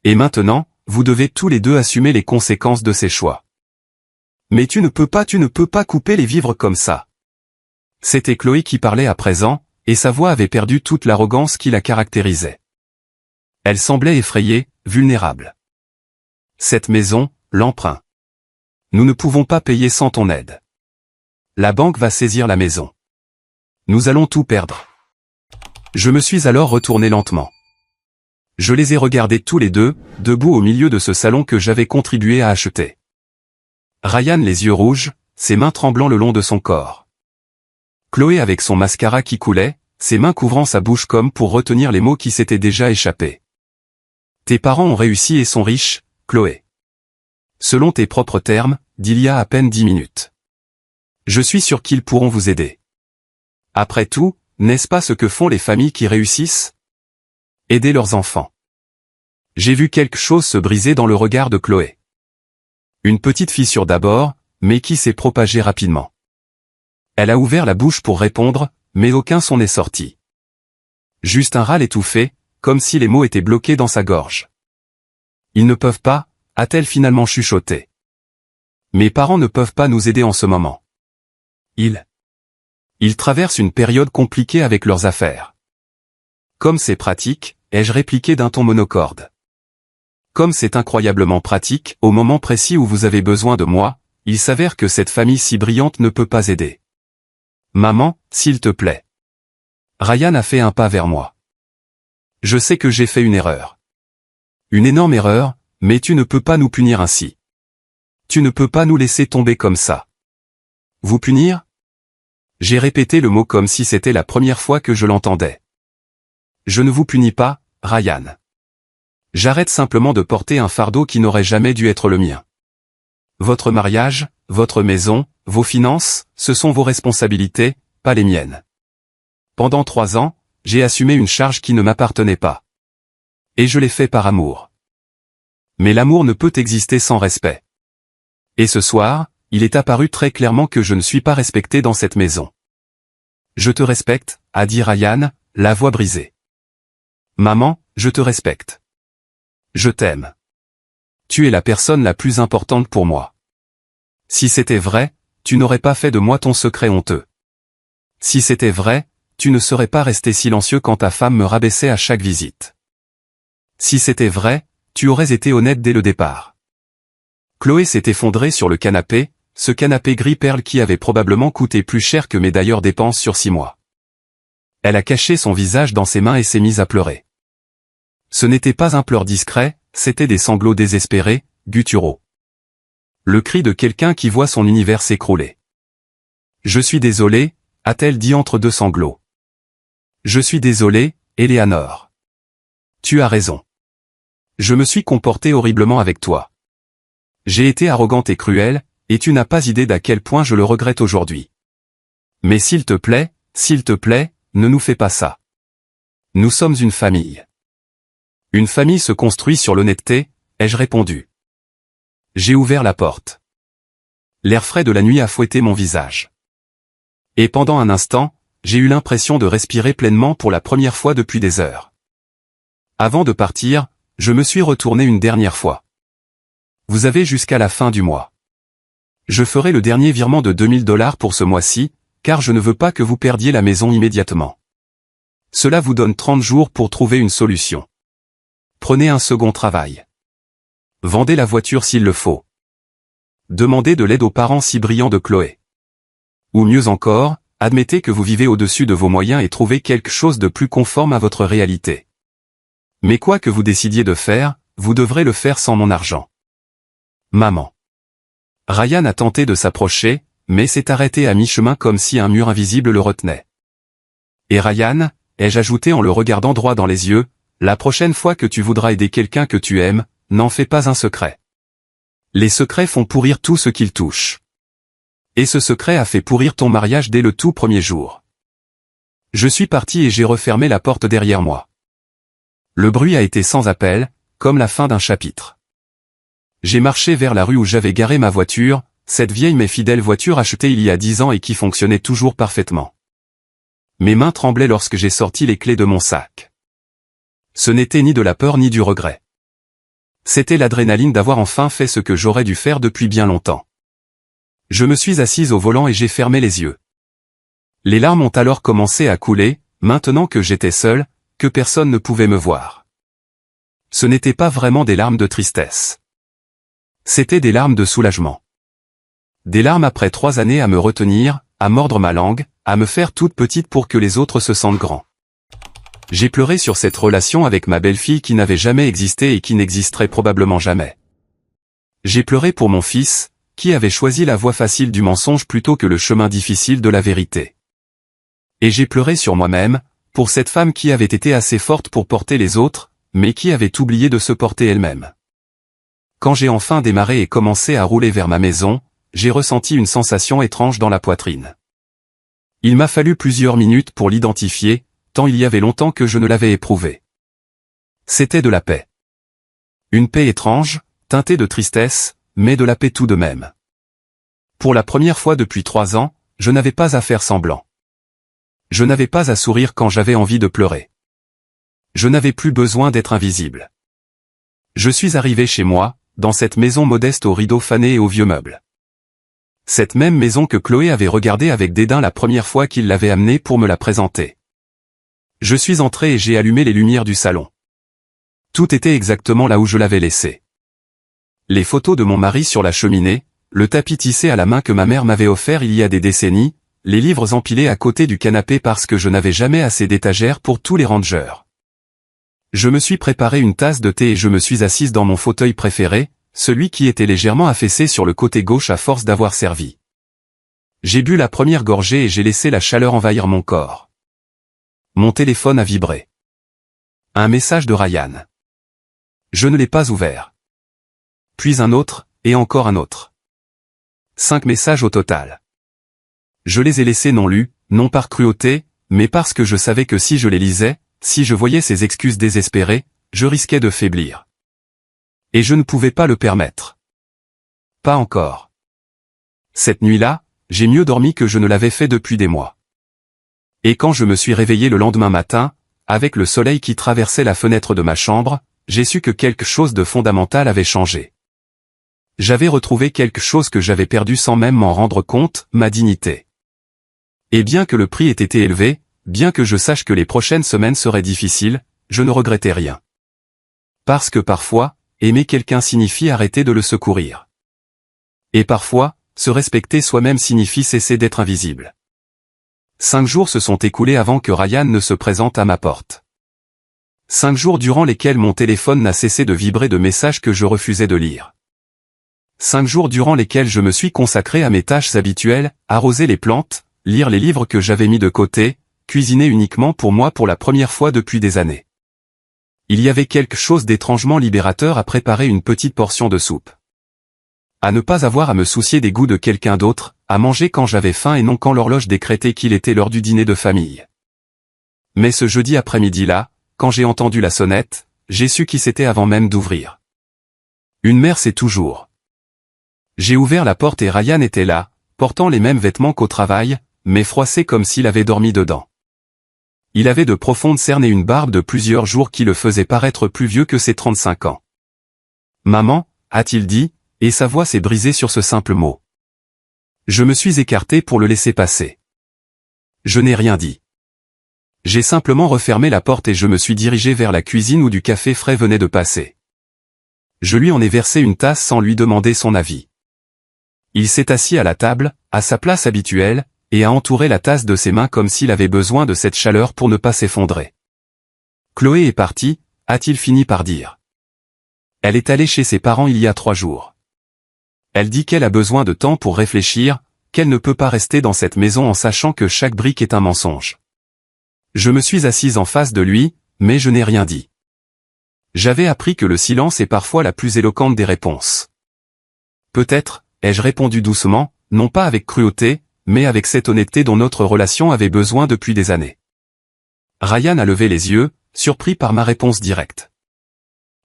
Et maintenant, vous devez tous les deux assumer les conséquences de ces choix. Mais tu ne peux pas couper les vivres comme ça. C'était Chloé qui parlait à présent, et sa voix avait perdu toute l'arrogance qui la caractérisait. Elle semblait effrayée, vulnérable. Cette maison, l'emprunt. Nous ne pouvons pas payer sans ton aide. La banque va saisir la maison. Nous allons tout perdre. Je me suis alors retourné lentement. Je les ai regardés tous les deux, debout au milieu de ce salon que j'avais contribué à acheter. Ryan les yeux rouges, ses mains tremblant le long de son corps. Chloé avec son mascara qui coulait, ses mains couvrant sa bouche comme pour retenir les mots qui s'étaient déjà échappés. Tes parents ont réussi et sont riches, Chloé. Selon tes propres termes, d'il y a à peine 10 minutes. Je suis sûr qu'ils pourront vous aider. Après tout, n'est-ce pas ce que font les familles qui réussissent? Aider leurs enfants. J'ai vu quelque chose se briser dans le regard de Chloé. Une petite fissure d'abord, mais qui s'est propagée rapidement. Elle a ouvert la bouche pour répondre, mais aucun son n'est sorti. Juste un râle étouffé, comme si les mots étaient bloqués dans sa gorge. Ils ne peuvent pas, a-t-elle finalement chuchoté. Mes parents ne peuvent pas nous aider en ce moment. Ils traversent une période compliquée avec leurs affaires. Comme c'est pratique, ai-je répliqué d'un ton monocorde. Comme c'est incroyablement pratique, au moment précis où vous avez besoin de moi, il s'avère que cette famille si brillante ne peut pas aider. Maman, s'il te plaît. Ryan a fait un pas vers moi. Je sais que j'ai fait une erreur. Une énorme erreur, mais tu ne peux pas nous punir ainsi. Tu ne peux pas nous laisser tomber comme ça. Vous punir? J'ai répété le mot comme si c'était la première fois que je l'entendais. Je ne vous punis pas, Ryan. J'arrête simplement de porter un fardeau qui n'aurait jamais dû être le mien. Votre mariage, votre maison, vos finances, ce sont vos responsabilités, pas les miennes. Pendant 3 ans, j'ai assumé une charge qui ne m'appartenait pas. Et je l'ai fait par amour. Mais l'amour ne peut exister sans respect. Et ce soir, il est apparu très clairement que je ne suis pas respecté dans cette maison. Je te respecte, a dit Ryan, la voix brisée. Maman, je te respecte. Je t'aime. Tu es la personne la plus importante pour moi. Si c'était vrai, tu n'aurais pas fait de moi ton secret honteux. Si c'était vrai, tu ne serais pas resté silencieux quand ta femme me rabaissait à chaque visite. Si c'était vrai, tu aurais été honnête dès le départ. Chloé s'est effondrée sur le canapé, ce canapé gris perle qui avait probablement coûté plus cher que mes d'ailleurs dépenses sur 6 mois. Elle a caché son visage dans ses mains et s'est mise à pleurer. Ce n'était pas un pleur discret, c'était des sanglots désespérés, gutturaux. Le cri de quelqu'un qui voit son univers s'écrouler. Je suis désolé, a-t-elle dit entre deux sanglots. Je suis désolé, Eleanor. Tu as raison. Je me suis comporté horriblement avec toi. J'ai été arrogante et cruelle, et tu n'as pas idée d'à quel point je le regrette aujourd'hui. Mais s'il te plaît, ne nous fais pas ça. Nous sommes une famille. Une famille se construit sur l'honnêteté, ai-je répondu. J'ai ouvert la porte. L'air frais de la nuit a fouetté mon visage. Et pendant un instant, j'ai eu l'impression de respirer pleinement pour la première fois depuis des heures. Avant de partir, je me suis retourné une dernière fois. Vous avez jusqu'à la fin du mois. Je ferai le dernier virement de $2000 pour ce mois-ci, car je ne veux pas que vous perdiez la maison immédiatement. Cela vous donne 30 jours pour trouver une solution. Prenez un second travail. Vendez la voiture s'il le faut. Demandez de l'aide aux parents si brillants de Chloé. Ou mieux encore, admettez que vous vivez au-dessus de vos moyens et trouvez quelque chose de plus conforme à votre réalité. Mais quoi que vous décidiez de faire, vous devrez le faire sans mon argent. Maman. Ryan a tenté de s'approcher, mais s'est arrêté à mi-chemin comme si un mur invisible le retenait. Et Ryan, ai-je ajouté en le regardant droit dans les yeux, la prochaine fois que tu voudras aider quelqu'un que tu aimes, n'en fais pas un secret. Les secrets font pourrir tout ce qu'ils touchent. Et ce secret a fait pourrir ton mariage dès le tout premier jour. Je suis parti et j'ai refermé la porte derrière moi. Le bruit a été sans appel, comme la fin d'un chapitre. J'ai marché vers la rue où j'avais garé ma voiture, cette vieille mais fidèle voiture achetée il y a 10 ans et qui fonctionnait toujours parfaitement. Mes mains tremblaient lorsque j'ai sorti les clés de mon sac. Ce n'était ni de la peur ni du regret. C'était l'adrénaline d'avoir enfin fait ce que j'aurais dû faire depuis bien longtemps. Je me suis assise au volant et j'ai fermé les yeux. Les larmes ont alors commencé à couler, maintenant que j'étais seul, que personne ne pouvait me voir. Ce n'étaient pas vraiment des larmes de tristesse. C'étaient des larmes de soulagement. Des larmes après 3 années à me retenir, à mordre ma langue, à me faire toute petite pour que les autres se sentent grands. J'ai pleuré sur cette relation avec ma belle-fille qui n'avait jamais existé et qui n'existerait probablement jamais. J'ai pleuré pour mon fils, qui avait choisi la voie facile du mensonge plutôt que le chemin difficile de la vérité. Et j'ai pleuré sur moi-même, pour cette femme qui avait été assez forte pour porter les autres, mais qui avait oublié de se porter elle-même. Quand j'ai enfin démarré et commencé à rouler vers ma maison, j'ai ressenti une sensation étrange dans la poitrine. Il m'a fallu plusieurs minutes pour l'identifier, tant il y avait longtemps que je ne l'avais éprouvé. C'était de la paix. Une paix étrange, teintée de tristesse, mais de la paix tout de même. Pour la première fois depuis 3 ans, je n'avais pas à faire semblant. Je n'avais pas à sourire quand j'avais envie de pleurer. Je n'avais plus besoin d'être invisible. Je suis arrivé chez moi, dans cette maison modeste aux rideaux fanés et aux vieux meubles. Cette même maison que Chloé avait regardée avec dédain la première fois qu'il l'avait amenée pour me la présenter. Je suis entré et j'ai allumé les lumières du salon. Tout était exactement là où je l'avais laissé. Les photos de mon mari sur la cheminée, le tapis tissé à la main que ma mère m'avait offert il y a des décennies, les livres empilés à côté du canapé parce que je n'avais jamais assez d'étagères pour tous les rangers. Je me suis préparé une tasse de thé et je me suis assise dans mon fauteuil préféré, celui qui était légèrement affaissé sur le côté gauche à force d'avoir servi. J'ai bu la première gorgée et j'ai laissé la chaleur envahir mon corps. Mon téléphone a vibré. Un message de Ryan. Je ne l'ai pas ouvert. Puis un autre, et encore un autre. 5 messages au total. Je les ai laissés non lus, non par cruauté, mais parce que je savais que si je les lisais, si je voyais ces excuses désespérées, je risquais de faiblir. Et je ne pouvais pas le permettre. Pas encore. Cette nuit-là, j'ai mieux dormi que je ne l'avais fait depuis des mois. Et quand je me suis réveillé le lendemain matin, avec le soleil qui traversait la fenêtre de ma chambre, j'ai su que quelque chose de fondamental avait changé. J'avais retrouvé quelque chose que j'avais perdu sans même m'en rendre compte, ma dignité. Et bien que le prix ait été élevé, bien que je sache que les prochaines semaines seraient difficiles, je ne regrettais rien. Parce que parfois, aimer quelqu'un signifie arrêter de le secourir. Et parfois, se respecter soi-même signifie cesser d'être invisible. 5 jours se sont écoulés avant que Ryan ne se présente à ma porte. 5 jours durant lesquels mon téléphone n'a cessé de vibrer de messages que je refusais de lire. 5 jours durant lesquels je me suis consacré à mes tâches habituelles, arroser les plantes, lire les livres que j'avais mis de côté, cuisiner uniquement pour moi pour la première fois depuis des années. Il y avait quelque chose d'étrangement libérateur à préparer une petite portion de soupe. À ne pas avoir à me soucier des goûts de quelqu'un d'autre, à manger quand j'avais faim et non quand l'horloge décrétait qu'il était l'heure du dîner de famille. Mais ce jeudi après-midi-là, quand j'ai entendu la sonnette, j'ai su qui c'était avant même d'ouvrir. Une mère sait toujours. J'ai ouvert la porte et Ryan était là, portant les mêmes vêtements qu'au travail, mais froissé comme s'il avait dormi dedans. Il avait de profondes cernes et une barbe de plusieurs jours qui le faisaient paraître plus vieux que ses 35 ans. « Maman » a-t-il dit, et sa voix s'est brisée sur ce simple mot. Je me suis écarté pour le laisser passer. Je n'ai rien dit. J'ai simplement refermé la porte et je me suis dirigé vers la cuisine où du café frais venait de passer. Je lui en ai versé une tasse sans lui demander son avis. Il s'est assis à la table, à sa place habituelle, et a entouré la tasse de ses mains comme s'il avait besoin de cette chaleur pour ne pas s'effondrer. Chloé est partie, a-t-il fini par dire. Elle est allée chez ses parents il y a 3 jours. Elle dit qu'elle a besoin de temps pour réfléchir, qu'elle ne peut pas rester dans cette maison en sachant que chaque brique est un mensonge. Je me suis assise en face de lui, mais je n'ai rien dit. J'avais appris que le silence est parfois la plus éloquente des réponses. Peut-être, ai-je répondu doucement, non pas avec cruauté, mais avec cette honnêteté dont notre relation avait besoin depuis des années. Ryan a levé les yeux, surpris par ma réponse directe.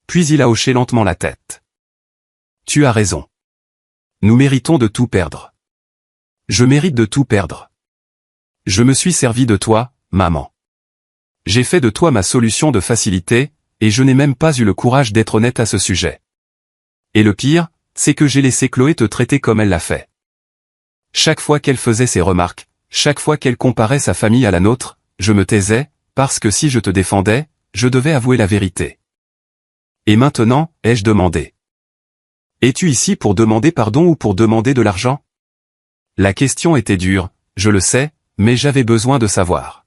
Puis il a hoché lentement la tête. Tu as raison. Nous méritons de tout perdre. Je mérite de tout perdre. Je me suis servi de toi, maman. J'ai fait de toi ma solution de facilité, et je n'ai même pas eu le courage d'être honnête à ce sujet. Et le pire, c'est que j'ai laissé Chloé te traiter comme elle l'a fait. Chaque fois qu'elle faisait ses remarques, chaque fois qu'elle comparait sa famille à la nôtre, je me taisais, parce que si je te défendais, je devais avouer la vérité. Et maintenant, ai-je demandé. Es-tu ici pour demander pardon ou pour demander de l'argent? La question était dure, je le sais, mais j'avais besoin de savoir.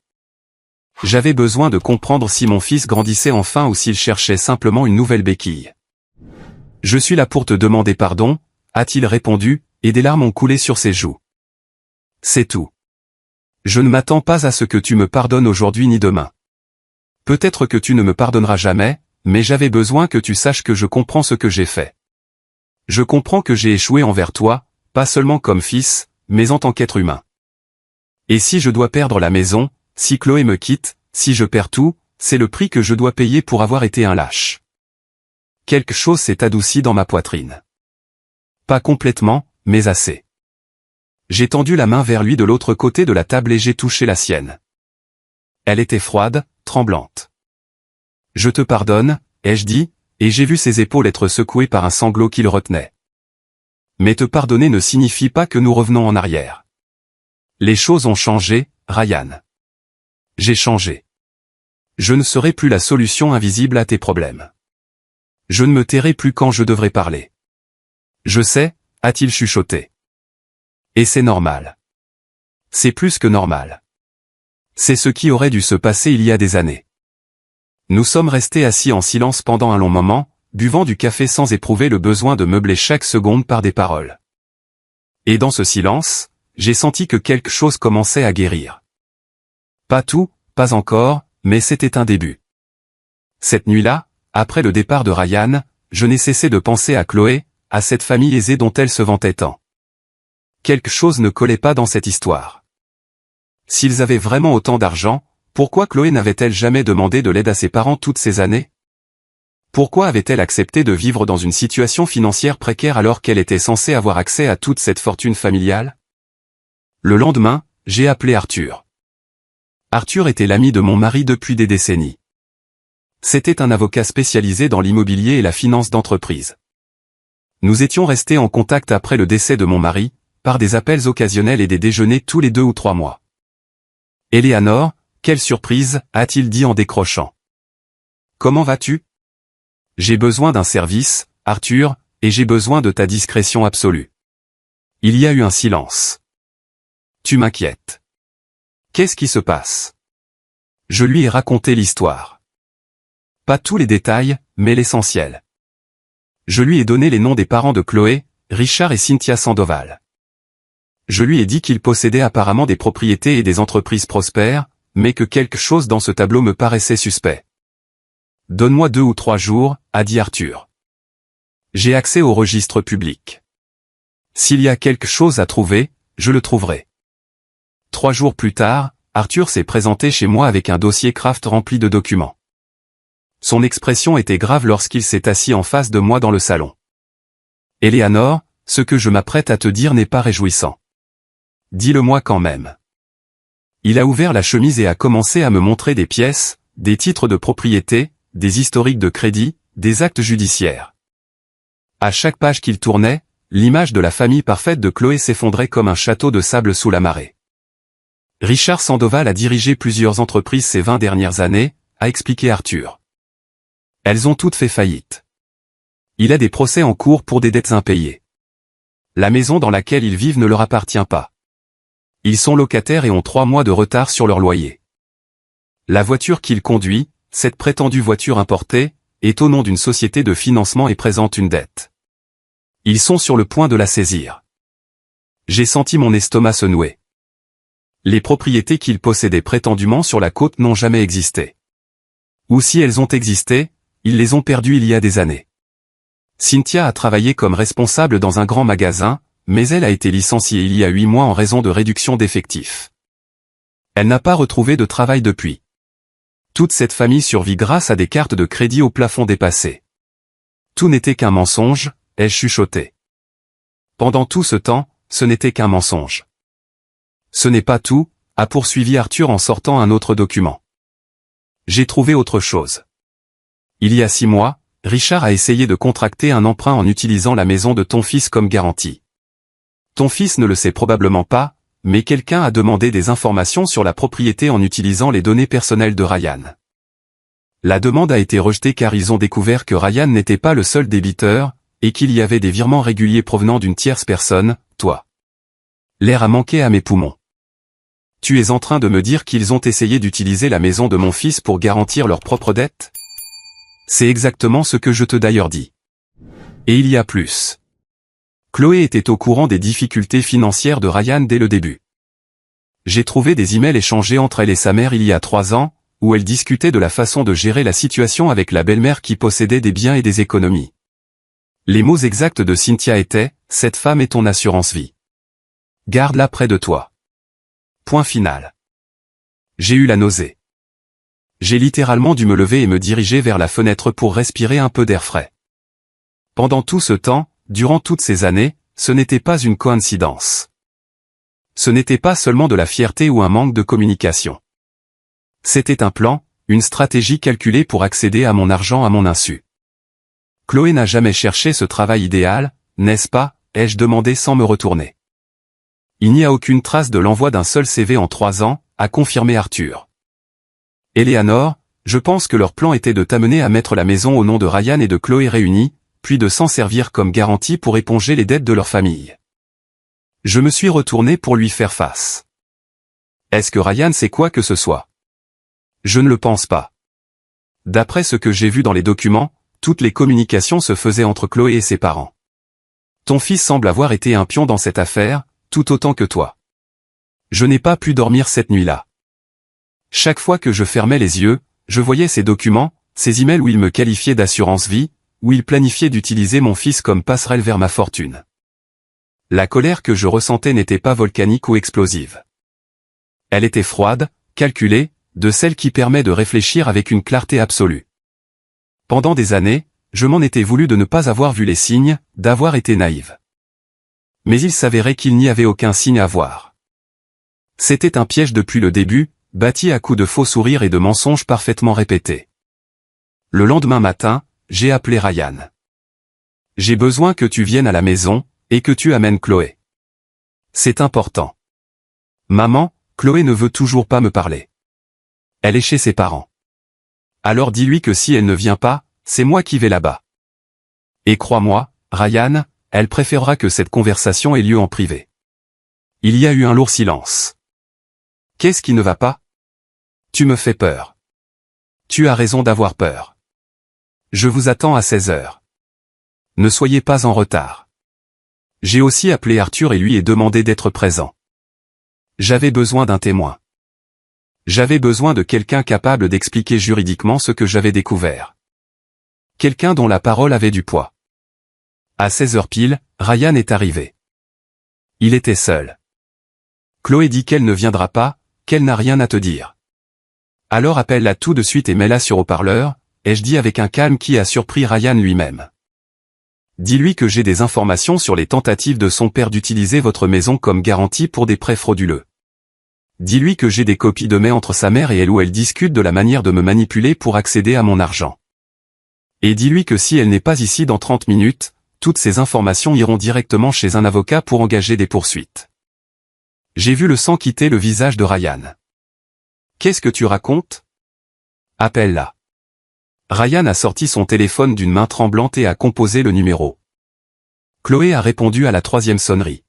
J'avais besoin de comprendre si mon fils grandissait enfin ou s'il cherchait simplement une nouvelle béquille. Je suis là pour te demander pardon, a-t-il répondu, et des larmes ont coulé sur ses joues. C'est tout. Je ne m'attends pas à ce que tu me pardonnes aujourd'hui ni demain. Peut-être que tu ne me pardonneras jamais, mais j'avais besoin que tu saches que je comprends ce que j'ai fait. Je comprends que j'ai échoué envers toi, pas seulement comme fils, mais en tant qu'être humain. Et si je dois perdre la maison, si Chloé me quitte, si je perds tout, c'est le prix que je dois payer pour avoir été un lâche. Quelque chose s'est adouci dans ma poitrine. Pas complètement, mais assez. J'ai tendu la main vers lui de l'autre côté de la table et j'ai touché la sienne. Elle était froide, tremblante. Je te pardonne, ai-je dit, et j'ai vu ses épaules être secouées par un sanglot qui le retenait. Mais te pardonner ne signifie pas que nous revenons en arrière. Les choses ont changé, Ryan. J'ai changé. Je ne serai plus la solution invisible à tes problèmes. Je ne me tairai plus quand je devrais parler. Je sais, a-t-il chuchoté. Et c'est normal. C'est plus que normal. C'est ce qui aurait dû se passer il y a des années. Nous sommes restés assis en silence pendant un long moment, buvant du café sans éprouver le besoin de meubler chaque seconde par des paroles. Et dans ce silence, j'ai senti que quelque chose commençait à guérir. Pas tout, pas encore, mais c'était un début. Cette nuit-là, après le départ de Ryan, je n'ai cessé de penser à Chloé, à cette famille aisée dont elle se vantait tant. Quelque chose ne collait pas dans cette histoire. S'ils avaient vraiment autant d'argent, pourquoi Chloé n'avait-elle jamais demandé de l'aide à ses parents toutes ces années? Pourquoi avait-elle accepté de vivre dans une situation financière précaire alors qu'elle était censée avoir accès à toute cette fortune familiale? Le lendemain, j'ai appelé Arthur. Arthur était l'ami de mon mari depuis des décennies. C'était un avocat spécialisé dans l'immobilier et la finance d'entreprise. Nous étions restés en contact après le décès de mon mari, par des appels occasionnels et des déjeuners tous les 2 ou 3 mois. Éléanore, quelle surprise, a-t-il dit en décrochant. Comment vas-tu? J'ai besoin d'un service, Arthur, et j'ai besoin de ta discrétion absolue. Il y a eu un silence. Tu m'inquiètes. Qu'est-ce qui se passe? Je lui ai raconté l'histoire. Pas tous les détails, mais l'essentiel. Je lui ai donné les noms des parents de Chloé, Richard et Cynthia Sandoval. Je lui ai dit qu'ils possédaient apparemment des propriétés et des entreprises prospères, mais que quelque chose dans ce tableau me paraissait suspect. Donne-moi 2 ou 3 jours, a dit Arthur. J'ai accès au registre public. S'il y a quelque chose à trouver, je le trouverai. 3 jours plus tard, Arthur s'est présenté chez moi avec un dossier Kraft rempli de documents. Son expression était grave lorsqu'il s'est assis en face de moi dans le salon. Éléanore, ce que je m'apprête à te dire n'est pas réjouissant. Dis-le-moi quand même. Il a ouvert la chemise et a commencé à me montrer des pièces, des titres de propriété, des historiques de crédit, des actes judiciaires. À chaque page qu'il tournait, l'image de la famille parfaite de Chloé s'effondrait comme un château de sable sous la marée. Richard Sandoval a dirigé plusieurs entreprises ces 20 dernières années, a expliqué Arthur. Elles ont toutes fait faillite. Il a des procès en cours pour des dettes impayées. La maison dans laquelle ils vivent ne leur appartient pas. Ils sont locataires et ont 3 mois de retard sur leur loyer. La voiture qu'il conduit, cette prétendue voiture importée, est au nom d'une société de financement et présente une dette. Ils sont sur le point de la saisir. J'ai senti mon estomac se nouer. Les propriétés qu'ils possédaient prétendument sur la côte n'ont jamais existé. Ou si elles ont existé, ils les ont perdues il y a des années. Cynthia a travaillé comme responsable dans un grand magasin, mais elle a été licenciée il y a 8 mois en raison de réduction d'effectifs. Elle n'a pas retrouvé de travail depuis. Toute cette famille survit grâce à des cartes de crédit au plafond dépassé. Tout n'était qu'un mensonge, ai-je chuchoté. Pendant tout ce temps, ce n'était qu'un mensonge. Ce n'est pas tout, a poursuivi Arthur en sortant un autre document. J'ai trouvé autre chose. Il y a 6 mois, Richard a essayé de contracter un emprunt en utilisant la maison de ton fils comme garantie. Ton fils ne le sait probablement pas, mais quelqu'un a demandé des informations sur la propriété en utilisant les données personnelles de Ryan. La demande a été rejetée car ils ont découvert que Ryan n'était pas le seul débiteur, et qu'il y avait des virements réguliers provenant d'une tierce personne, toi. L'air a manqué à mes poumons. Tu es en train de me dire qu'ils ont essayé d'utiliser la maison de mon fils pour garantir leur propre dette? C'est exactement ce que je te d'ailleurs dis. Et il y a plus. Chloé était au courant des difficultés financières de Ryan dès le début. J'ai trouvé des emails échangés entre elle et sa mère il y a 3 ans, où elle discutait de la façon de gérer la situation avec la belle-mère qui possédait des biens et des économies. Les mots exacts de Cynthia étaient « Cette femme est ton assurance vie. Garde-la près de toi. » Point final. J'ai eu la nausée. J'ai littéralement dû me lever et me diriger vers la fenêtre pour respirer un peu d'air frais. Pendant tout ce temps, durant toutes ces années, ce n'était pas une coïncidence. Ce n'était pas seulement de la fierté ou un manque de communication. C'était un plan, une stratégie calculée pour accéder à mon argent à mon insu. Chloé n'a jamais cherché ce travail idéal, n'est-ce pas, ai-je demandé sans me retourner. Il n'y a aucune trace de l'envoi d'un seul CV en 3 ans, a confirmé Arthur. Eleanor, je pense que leur plan était de t'amener à mettre la maison au nom de Ryan et de Chloé réunis, puis de s'en servir comme garantie pour éponger les dettes de leur famille. Je me suis retourné pour lui faire face. Est-ce que Ryan sait quoi que ce soit? Je ne le pense pas. D'après ce que j'ai vu dans les documents, toutes les communications se faisaient entre Chloé et ses parents. Ton fils semble avoir été un pion dans cette affaire, tout autant que toi. Je n'ai pas pu dormir cette nuit-là. Chaque fois que je fermais les yeux, je voyais ces documents, ces emails où il me qualifiait d'assurance vie, où il planifiait d'utiliser mon fils comme passerelle vers ma fortune. La colère que je ressentais n'était pas volcanique ou explosive. Elle était froide, calculée, de celle qui permet de réfléchir avec une clarté absolue. Pendant des années, je m'en étais voulu de ne pas avoir vu les signes, d'avoir été naïve. Mais il s'avérait qu'il n'y avait aucun signe à voir. C'était un piège depuis le début, bâti à coups de faux sourires et de mensonges parfaitement répétés. Le lendemain matin, j'ai appelé Ryan. J'ai besoin que tu viennes à la maison, et que tu amènes Chloé. C'est important. Maman, Chloé ne veut toujours pas me parler. Elle est chez ses parents. Alors dis-lui que si elle ne vient pas, c'est moi qui vais là-bas. Et crois-moi, Ryan, elle préférera que cette conversation ait lieu en privé. Il y a eu un lourd silence. Qu'est-ce qui ne va pas? Tu me fais peur. Tu as raison d'avoir peur. Je vous attends à 16 heures. Ne soyez pas en retard. J'ai aussi appelé Arthur et lui ai demandé d'être présent. J'avais besoin d'un témoin. J'avais besoin de quelqu'un capable d'expliquer juridiquement ce que j'avais découvert. Quelqu'un dont la parole avait du poids. À 16 heures pile, Ryan est arrivé. Il était seul. Chloé dit qu'elle ne viendra pas, qu'elle n'a rien à te dire. Alors appelle-la tout de suite et mets-la sur haut-parleur, ai-je dit avec un calme qui a surpris Ryan lui-même. Dis-lui que j'ai des informations sur les tentatives de son père d'utiliser votre maison comme garantie pour des prêts frauduleux. Dis-lui que j'ai des copies de mails entre sa mère et elle où elle discute de la manière de me manipuler pour accéder à mon argent. Et dis-lui que si elle n'est pas ici dans 30 minutes, toutes ces informations iront directement chez un avocat pour engager des poursuites. J'ai vu le sang quitter le visage de Ryan. Qu'est-ce que tu racontes? Appelle-la. Ryan a sorti son téléphone d'une main tremblante et a composé le numéro. Chloé a répondu à la 3e sonnerie.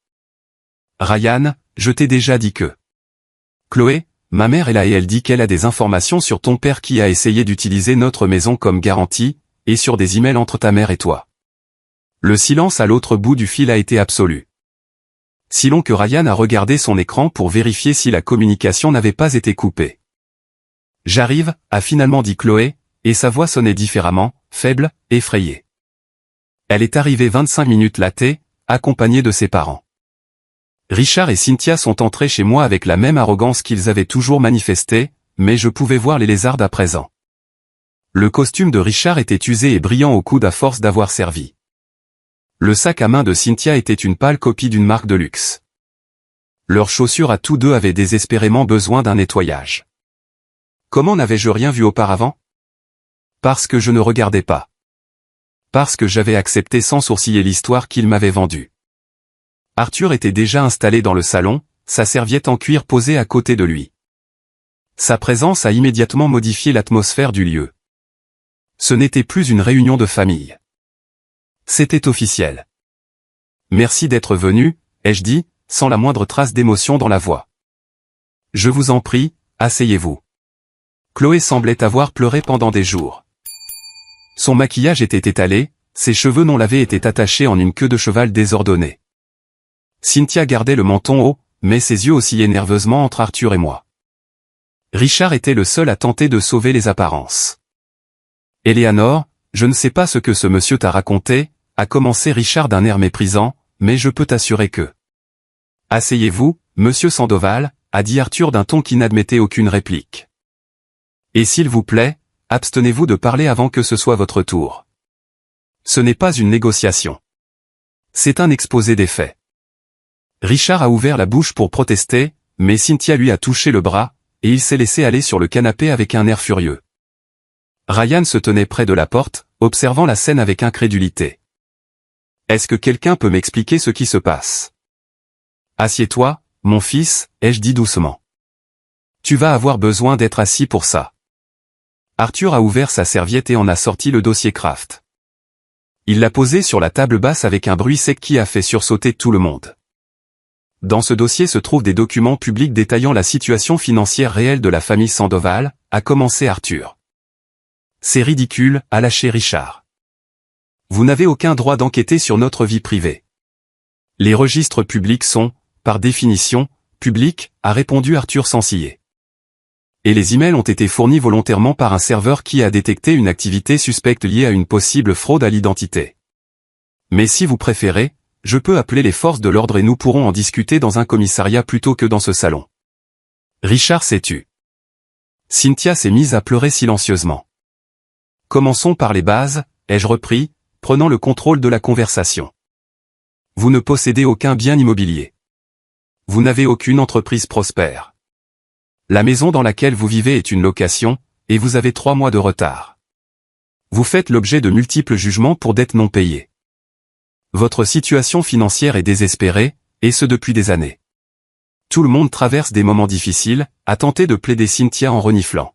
Ryan, je t'ai déjà dit que... Chloé, ma mère est là et elle dit qu'elle a des informations sur ton père qui a essayé d'utiliser notre maison comme garantie, et sur des emails entre ta mère et toi. Le silence à l'autre bout du fil a été absolu. Si long que Ryan a regardé son écran pour vérifier si la communication n'avait pas été coupée. J'arrive, a finalement dit Chloé, et sa voix sonnait différemment, faible, effrayée. Elle est arrivée 25 minutes latée, accompagnée de ses parents. Richard et Cynthia sont entrés chez moi avec la même arrogance qu'ils avaient toujours manifestée, mais je pouvais voir les lézards à présent. Le costume de Richard était usé et brillant au coude à force d'avoir servi. Le sac à main de Cynthia était une pâle copie d'une marque de luxe. Leurs chaussures à tous deux avaient désespérément besoin d'un nettoyage. Comment n'avais-je rien vu auparavant? Parce que je ne regardais pas. Parce que j'avais accepté sans sourciller l'histoire qu'il m'avait vendue. Arthur était déjà installé dans le salon, sa serviette en cuir posée à côté de lui. Sa présence a immédiatement modifié l'atmosphère du lieu. Ce n'était plus une réunion de famille. C'était officiel. Merci d'être venu, ai-je dit, sans la moindre trace d'émotion dans la voix. Je vous en prie, asseyez-vous. Chloé semblait avoir pleuré pendant des jours. Son maquillage était étalé, ses cheveux non lavés étaient attachés en une queue de cheval désordonnée. Cynthia gardait le menton haut, mais ses yeux oscillaient nerveusement entre Arthur et moi. Richard était le seul à tenter de sauver les apparences. « Éléanore, je ne sais pas ce que ce monsieur t'a raconté », a commencé Richard d'un air méprisant, mais je peux t'assurer que... « Asseyez-vous, monsieur Sandoval », a dit Arthur d'un ton qui n'admettait aucune réplique. « Et s'il vous plaît, abstenez-vous de parler avant que ce soit votre tour. Ce n'est pas une négociation. C'est un exposé des faits. » Richard a ouvert la bouche pour protester, mais Cynthia lui a touché le bras, et il s'est laissé aller sur le canapé avec un air furieux. Ryan se tenait près de la porte, observant la scène avec incrédulité. « Est-ce que quelqu'un peut m'expliquer ce qui se passe ? » « Assieds-toi, mon fils, ai-je dit doucement. Tu vas avoir besoin d'être assis pour ça. » Arthur a ouvert sa serviette et en a sorti le dossier Kraft. Il l'a posé sur la table basse avec un bruit sec qui a fait sursauter tout le monde. Dans ce dossier se trouvent des documents publics détaillant la situation financière réelle de la famille Sandoval, a commencé Arthur. C'est ridicule, a lâché Richard. Vous n'avez aucun droit d'enquêter sur notre vie privée. Les registres publics sont, par définition, publics, a répondu Arthur sans ciller. Et les emails ont été fournis volontairement par un serveur qui a détecté une activité suspecte liée à une possible fraude à l'identité. Mais si vous préférez, je peux appeler les forces de l'ordre et nous pourrons en discuter dans un commissariat plutôt que dans ce salon. Richard s'est tu. Cynthia s'est mise à pleurer silencieusement. Commençons par les bases, ai-je repris, prenant le contrôle de la conversation. Vous ne possédez aucun bien immobilier. Vous n'avez aucune entreprise prospère. La maison dans laquelle vous vivez est une location, et vous avez 3 mois de retard. Vous faites l'objet de multiples jugements pour dettes non payées. Votre situation financière est désespérée, et ce depuis des années. Tout le monde traverse des moments difficiles, a tenté de plaider Cynthia en reniflant.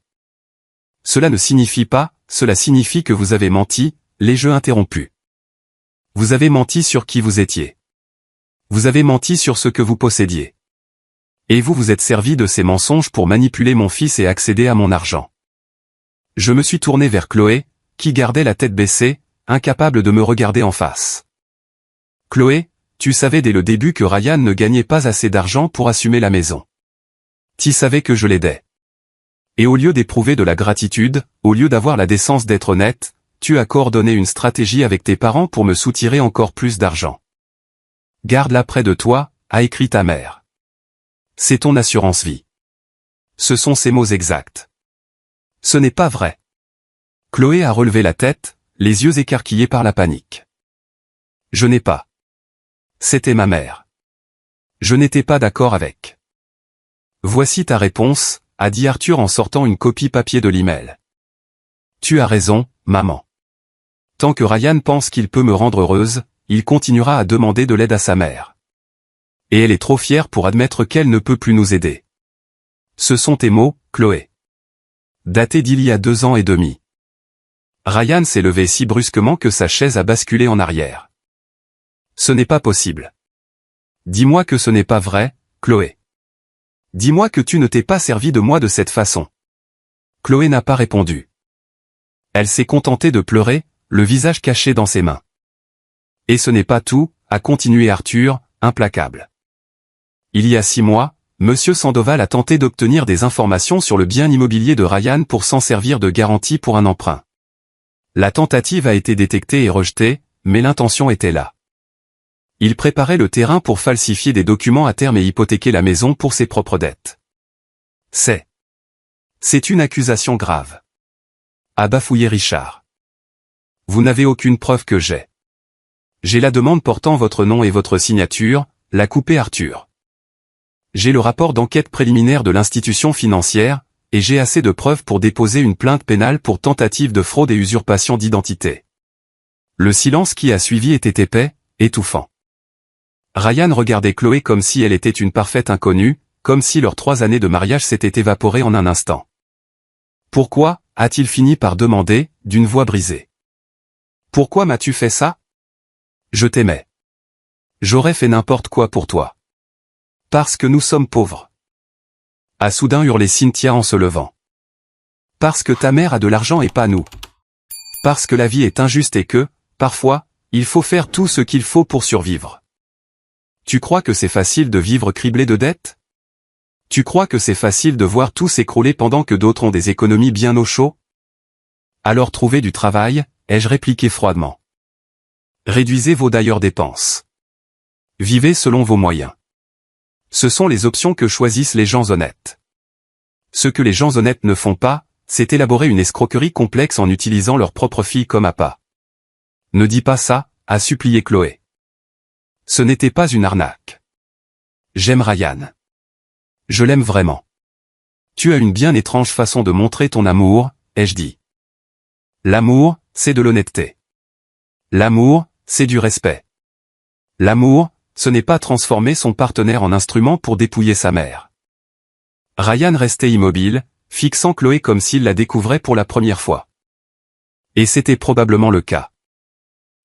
Cela ne signifie pas, cela signifie que vous avez menti, les jeux interrompus. Vous avez menti sur qui vous étiez. Vous avez menti sur ce que vous possédiez. Et vous vous êtes servi de ces mensonges pour manipuler mon fils et accéder à mon argent. Je me suis tourné vers Chloé, qui gardait la tête baissée, incapable de me regarder en face. Chloé, tu savais dès le début que Ryan ne gagnait pas assez d'argent pour assumer la maison. Tu savais que je l'aidais. Et au lieu d'éprouver de la gratitude, au lieu d'avoir la décence d'être honnête, tu as coordonné une stratégie avec tes parents pour me soutirer encore plus d'argent. Garde-la près de toi, a écrit ta mère. C'est ton assurance vie. Ce sont ses mots exacts. Ce n'est pas vrai. Chloé a relevé la tête, les yeux écarquillés par la panique. Je n'ai pas. C'était ma mère. Je n'étais pas d'accord avec. Voici ta réponse, a dit Arthur en sortant une copie papier de l'email. Tu as raison, maman. Tant que Ryan pense qu'il peut me rendre heureuse, il continuera à demander de l'aide à sa mère. Et elle est trop fière pour admettre qu'elle ne peut plus nous aider. Ce sont tes mots, Chloé. Datés d'il y a 2 ans et demi. Ryan s'est levé si brusquement que sa chaise a basculé en arrière. Ce n'est pas possible. Dis-moi que ce n'est pas vrai, Chloé. Dis-moi que tu ne t'es pas servi de moi de cette façon. Chloé n'a pas répondu. Elle s'est contentée de pleurer, le visage caché dans ses mains. Et ce n'est pas tout, a continué Arthur, implacable. Il y a 6 mois, Monsieur Sandoval a tenté d'obtenir des informations sur le bien immobilier de Ryan pour s'en servir de garantie pour un emprunt. La tentative a été détectée et rejetée, mais l'intention était là. Il préparait le terrain pour falsifier des documents à terme et hypothéquer la maison pour ses propres dettes. C'est une accusation grave. A bafouillé Richard. Vous n'avez aucune preuve que j'ai. J'ai la demande portant votre nom et votre signature, l'a coupé Arthur. J'ai le rapport d'enquête préliminaire de l'institution financière, et j'ai assez de preuves pour déposer une plainte pénale pour tentative de fraude et usurpation d'identité. Le silence qui a suivi était épais, étouffant. Ryan regardait Chloé comme si elle était une parfaite inconnue, comme si leurs 3 années de mariage s'étaient évaporées en un instant. Pourquoi, a-t-il fini par demander, d'une voix brisée. Pourquoi m'as-tu fait ça? Je t'aimais. J'aurais fait n'importe quoi pour toi. Parce que nous sommes pauvres. A soudain hurlé Cynthia en se levant. Parce que ta mère a de l'argent et pas nous. Parce que la vie est injuste et que, parfois, il faut faire tout ce qu'il faut pour survivre. Tu crois que c'est facile de vivre criblé de dettes? Tu crois que c'est facile de voir tout s'écrouler pendant que d'autres ont des économies bien au chaud? Alors trouvez du travail, ai-je répliqué froidement. Réduisez vos d'ailleurs dépenses. Vivez selon vos moyens. Ce sont les options que choisissent les gens honnêtes. Ce que les gens honnêtes ne font pas, c'est élaborer une escroquerie complexe en utilisant leur propre fille comme appât. Ne dis pas ça, a supplié Chloé. Ce n'était pas une arnaque. J'aime Ryan. Je l'aime vraiment. Tu as une bien étrange façon de montrer ton amour, ai-je dit. L'amour, c'est de l'honnêteté. L'amour, c'est du respect. L'amour, ce n'est pas transformer son partenaire en instrument pour dépouiller sa mère. Ryan restait immobile, fixant Chloé comme s'il la découvrait pour la première fois. Et c'était probablement le cas.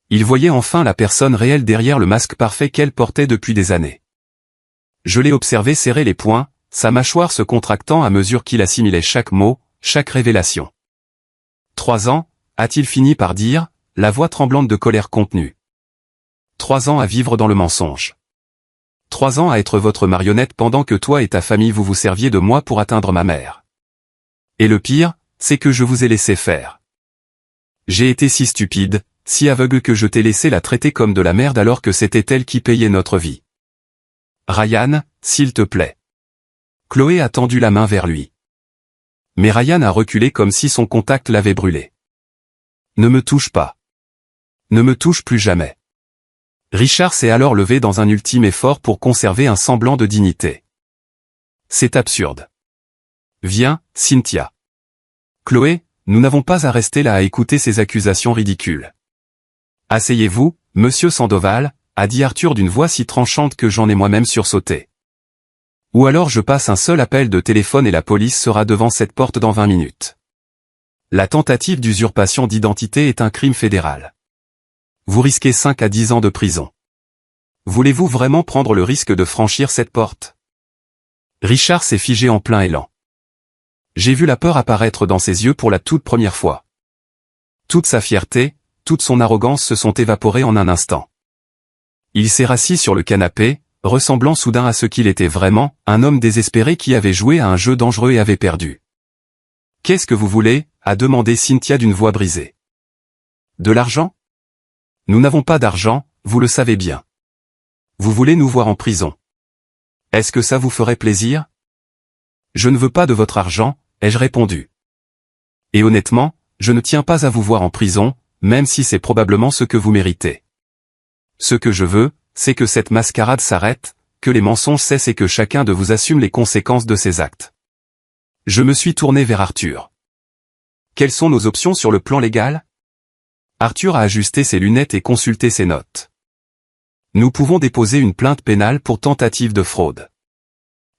Il voyait enfin la personne réelle derrière le masque parfait qu'elle portait depuis des années. Je l'ai observé serrer les poings, sa mâchoire se contractant à mesure qu'il assimilait chaque mot, chaque révélation. 3 ans, a-t-il fini par dire, la voix tremblante de colère contenue. 3 ans à vivre dans le mensonge. 3 ans à être votre marionnette pendant que toi et ta famille vous serviez de moi pour atteindre ma mère. Et le pire, c'est que je vous ai laissé faire. J'ai été si stupide, si aveugle que je t'ai laissé la traiter comme de la merde alors que c'était elle qui payait notre vie. Ryan, s'il te plaît. Chloé a tendu la main vers lui. Mais Ryan a reculé comme si son contact l'avait brûlé. Ne me touche pas. Ne me touche plus jamais. Richard s'est alors levé dans un ultime effort pour conserver un semblant de dignité. C'est absurde. Viens, Cynthia. Chloé, nous n'avons pas à rester là à écouter ces accusations ridicules. Asseyez-vous, monsieur Sandoval, a dit Arthur d'une voix si tranchante que j'en ai moi-même sursauté. Ou alors je passe un seul appel de téléphone et la police sera devant cette porte dans 20 minutes. La tentative d'usurpation d'identité est un crime fédéral. Vous risquez 5 à 10 ans de prison. Voulez-vous vraiment prendre le risque de franchir cette porte? Richard s'est figé en plein élan. J'ai vu la peur apparaître dans ses yeux pour la toute première fois. Toute sa fierté, toute son arrogance se sont évaporées en un instant. Il s'est rassis sur le canapé, ressemblant soudain à ce qu'il était vraiment, un homme désespéré qui avait joué à un jeu dangereux et avait perdu. « Qu'est-ce que vous voulez » a demandé Cynthia d'une voix brisée. « De l'argent ? Nous n'avons pas d'argent, vous le savez bien. Vous voulez nous voir en prison. Est-ce que ça vous ferait plaisir ? Je ne veux pas de votre argent, ai-je répondu. Et honnêtement, je ne tiens pas à vous voir en prison, même si c'est probablement ce que vous méritez. Ce que je veux, c'est que cette mascarade s'arrête, que les mensonges cessent et que chacun de vous assume les conséquences de ses actes. Je me suis tourné vers Arthur. Quelles sont nos options sur le plan légal ? Arthur a ajusté ses lunettes et consulté ses notes. Nous pouvons déposer une plainte pénale pour tentative de fraude.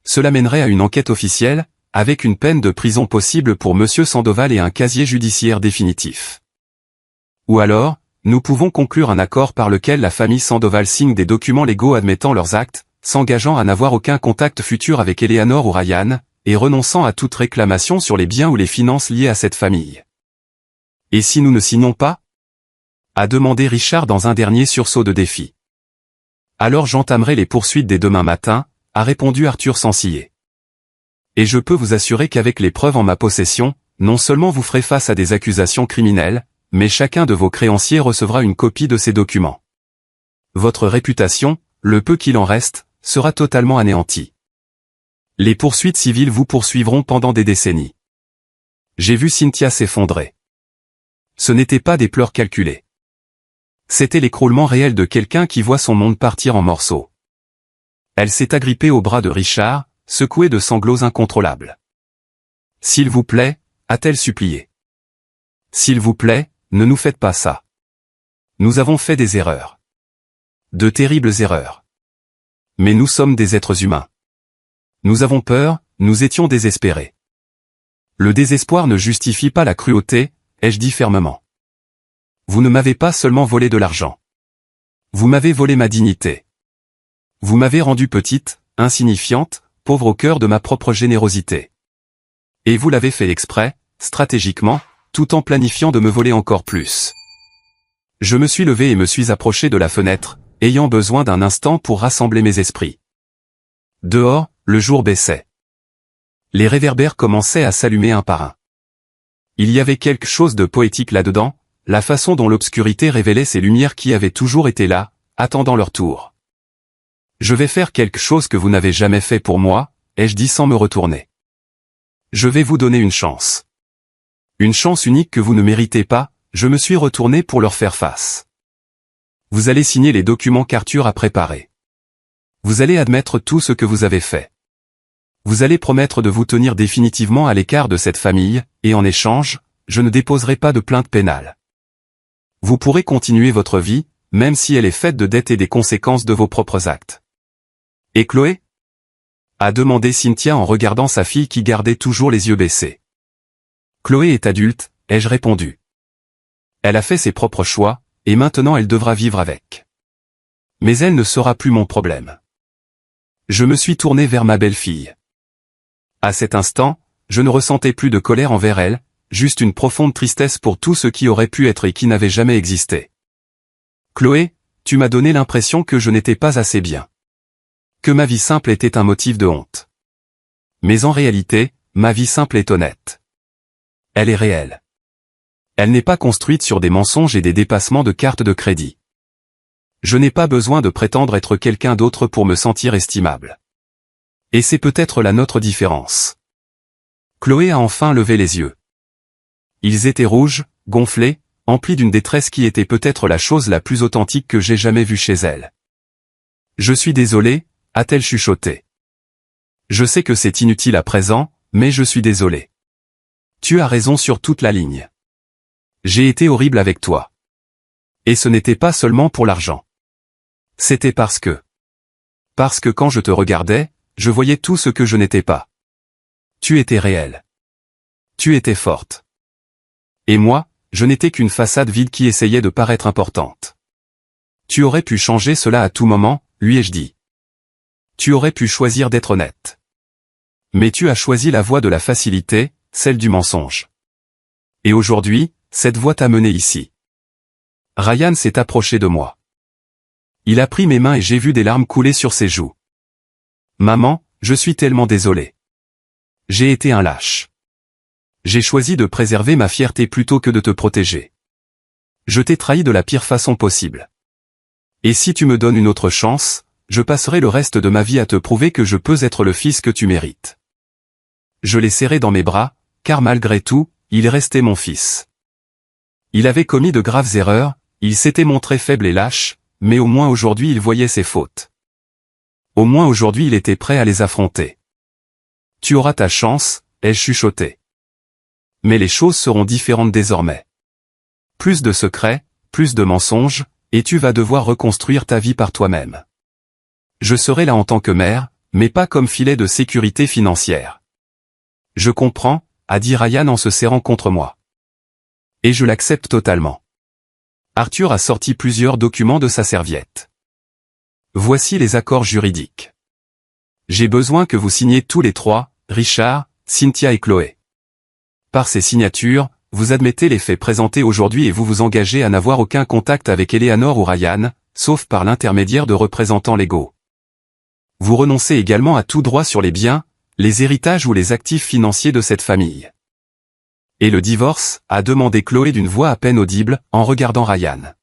Cela mènerait à une enquête officielle, avec une peine de prison possible pour monsieur Sandoval et un casier judiciaire définitif. Ou alors, nous pouvons conclure un accord par lequel la famille Sandoval signe des documents légaux admettant leurs actes, s'engageant à n'avoir aucun contact futur avec Eleanor ou Ryan, et renonçant à toute réclamation sur les biens ou les finances liées à cette famille. Et si nous ne signons pas ? A demandé Richard dans un dernier sursaut de défi. Alors j'entamerai les poursuites dès demain matin, a répondu Arthur sans ciller. Et je peux vous assurer qu'avec les preuves en ma possession, non seulement vous ferez face à des accusations criminelles, mais chacun de vos créanciers recevra une copie de ces documents. Votre réputation, le peu qu'il en reste, sera totalement anéantie. Les poursuites civiles vous poursuivront pendant des décennies. J'ai vu Cynthia s'effondrer. Ce n'étaient pas des pleurs calculés. C'était l'écroulement réel de quelqu'un qui voit son monde partir en morceaux. Elle s'est agrippée au bras de Richard, secouée de sanglots incontrôlables. « S'il vous plaît » a-t-elle supplié. « S'il vous plaît, ne nous faites pas ça. Nous avons fait des erreurs. De terribles erreurs. Mais nous sommes des êtres humains. Nous avons peur, nous étions désespérés. Le désespoir ne justifie pas la cruauté, ai-je dit fermement. Vous ne m'avez pas seulement volé de l'argent. Vous m'avez volé ma dignité. Vous m'avez rendue petite, insignifiante, pauvre au cœur de ma propre générosité. Et vous l'avez fait exprès, stratégiquement, tout en planifiant de me voler encore plus. Je me suis levé et me suis approché de la fenêtre, ayant besoin d'un instant pour rassembler mes esprits. Dehors, le jour baissait. Les réverbères commençaient à s'allumer un par un. Il y avait quelque chose de poétique là-dedans, la façon dont l'obscurité révélait ces lumières qui avaient toujours été là, attendant leur tour. Je vais faire quelque chose que vous n'avez jamais fait pour moi, ai-je dit sans me retourner. Je vais vous donner une chance. Une chance unique que vous ne méritez pas, je me suis retourné pour leur faire face. Vous allez signer les documents qu'Arthur a préparés. Vous allez admettre tout ce que vous avez fait. Vous allez promettre de vous tenir définitivement à l'écart de cette famille, et en échange, je ne déposerai pas de plainte pénale. Vous pourrez continuer votre vie, même si elle est faite de dettes et des conséquences de vos propres actes. Et Chloé ? A demandé Cynthia en regardant sa fille qui gardait toujours les yeux baissés. Chloé est adulte, ai-je répondu. Elle a fait ses propres choix, et maintenant elle devra vivre avec. Mais elle ne sera plus mon problème. Je me suis tourné vers ma belle-fille. À cet instant, je ne ressentais plus de colère envers elle, juste une profonde tristesse pour tout ce qui aurait pu être et qui n'avait jamais existé. Chloé, tu m'as donné l'impression que je n'étais pas assez bien. Que ma vie simple était un motif de honte. Mais en réalité, ma vie simple est honnête. Elle est réelle. Elle n'est pas construite sur des mensonges et des dépassements de cartes de crédit. Je n'ai pas besoin de prétendre être quelqu'un d'autre pour me sentir estimable. Et c'est peut-être là notre différence. Chloé a enfin levé les yeux. Ils étaient rouges, gonflés, emplis d'une détresse qui était peut-être la chose la plus authentique que j'ai jamais vue chez elle. Je suis désolé, a-t-elle chuchoté. Je sais que c'est inutile à présent, mais je suis désolé. Tu as raison sur toute la ligne. J'ai été horrible avec toi. Et ce n'était pas seulement pour l'argent. C'était parce que quand je te regardais, je voyais tout ce que je n'étais pas. Tu étais réelle. Tu étais forte. Et moi, je n'étais qu'une façade vide qui essayait de paraître importante. Tu aurais pu changer cela à tout moment, lui ai-je dit. Tu aurais pu choisir d'être honnête. Mais tu as choisi la voie de la facilité, celle du mensonge. Et aujourd'hui, cette voie t'a mené ici. Ryan s'est approché de moi. Il a pris mes mains et j'ai vu des larmes couler sur ses joues. Maman, je suis tellement désolé. J'ai été un lâche. J'ai choisi de préserver ma fierté plutôt que de te protéger. Je t'ai trahi de la pire façon possible. Et si tu me donnes une autre chance, je passerai le reste de ma vie à te prouver que je peux être le fils que tu mérites. Je l'ai serré dans mes bras, car malgré tout, il restait mon fils. Il avait commis de graves erreurs, il s'était montré faible et lâche, mais au moins aujourd'hui il voyait ses fautes. Au moins aujourd'hui il était prêt à les affronter. Tu auras ta chance, ai-je chuchoté. Mais les choses seront différentes désormais. Plus de secrets, plus de mensonges, et tu vas devoir reconstruire ta vie par toi-même. Je serai là en tant que mère, mais pas comme filet de sécurité financière. Je comprends, a dit Ryan en se serrant contre moi. Et je l'accepte totalement. Arthur a sorti plusieurs documents de sa serviette. Voici les accords juridiques. J'ai besoin que vous signiez tous les trois, Richard, Cynthia et Chloé. Par ces signatures, vous admettez les faits présentés aujourd'hui et vous vous engagez à n'avoir aucun contact avec Eleanor ou Ryan, sauf par l'intermédiaire de représentants légaux. Vous renoncez également à tout droit sur les biens, les héritages ou les actifs financiers de cette famille. Et le divorce, a demandé Chloé d'une voix à peine audible, en regardant Ryan.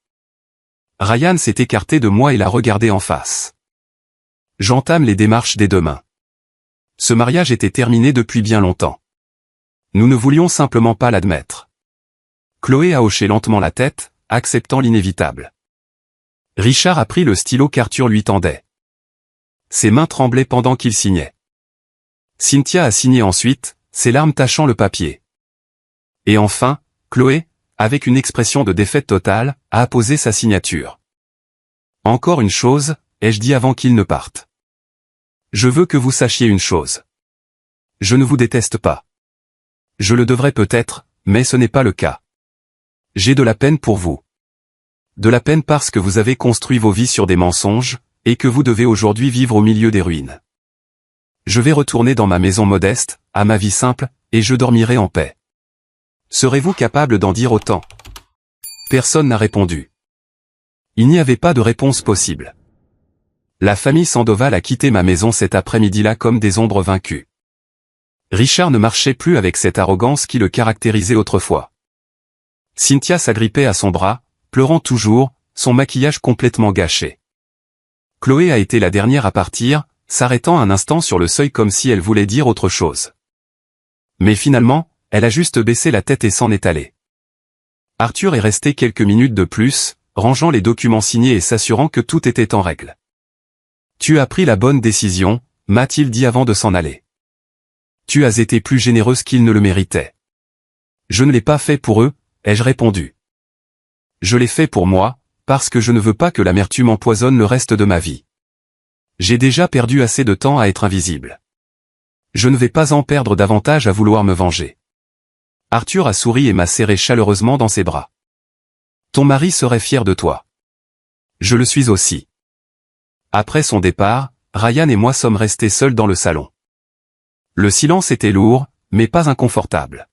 Ryan s'est écarté de moi et l'a regardé en face. J'entame les démarches dès demain. Ce mariage était terminé depuis bien longtemps. Nous ne voulions simplement pas l'admettre. Chloé a hoché lentement la tête, acceptant l'inévitable. Richard a pris le stylo qu'Arthur lui tendait. Ses mains tremblaient pendant qu'il signait. Cynthia a signé ensuite, ses larmes tachant le papier. Et enfin, Chloé, avec une expression de défaite totale, a apposé sa signature. Encore une chose, ai-je dit avant qu'il ne parte. Je veux que vous sachiez une chose. Je ne vous déteste pas. Je le devrais peut-être, mais ce n'est pas le cas. J'ai de la peine pour vous. De la peine parce que vous avez construit vos vies sur des mensonges, et que vous devez aujourd'hui vivre au milieu des ruines. Je vais retourner dans ma maison modeste, à ma vie simple, et je dormirai en paix. Serez-vous capable d'en dire autant? Personne n'a répondu. Il n'y avait pas de réponse possible. La famille Sandoval a quitté ma maison cet après-midi-là comme des ombres vaincues. Richard ne marchait plus avec cette arrogance qui le caractérisait autrefois. Cynthia s'agrippait à son bras, pleurant toujours, son maquillage complètement gâché. Chloé a été la dernière à partir, s'arrêtant un instant sur le seuil comme si elle voulait dire autre chose. Mais finalement, elle a juste baissé la tête et s'en est allée. Arthur est resté quelques minutes de plus, rangeant les documents signés et s'assurant que tout était en règle. « Tu as pris la bonne décision », m'a-t-il dit avant de s'en aller. « Tu as été plus généreuse qu'ils ne le méritaient. »« Je ne l'ai pas fait pour eux », ai-je répondu. « Je l'ai fait pour moi, parce que je ne veux pas que l'amertume empoisonne le reste de ma vie. J'ai déjà perdu assez de temps à être invisible. Je ne vais pas en perdre davantage à vouloir me venger. » Arthur a souri et m'a serré chaleureusement dans ses bras. « Ton mari serait fier de toi. Je le suis aussi. » Après son départ, Ryan et moi sommes restés seuls dans le salon. Le silence était lourd, mais pas inconfortable.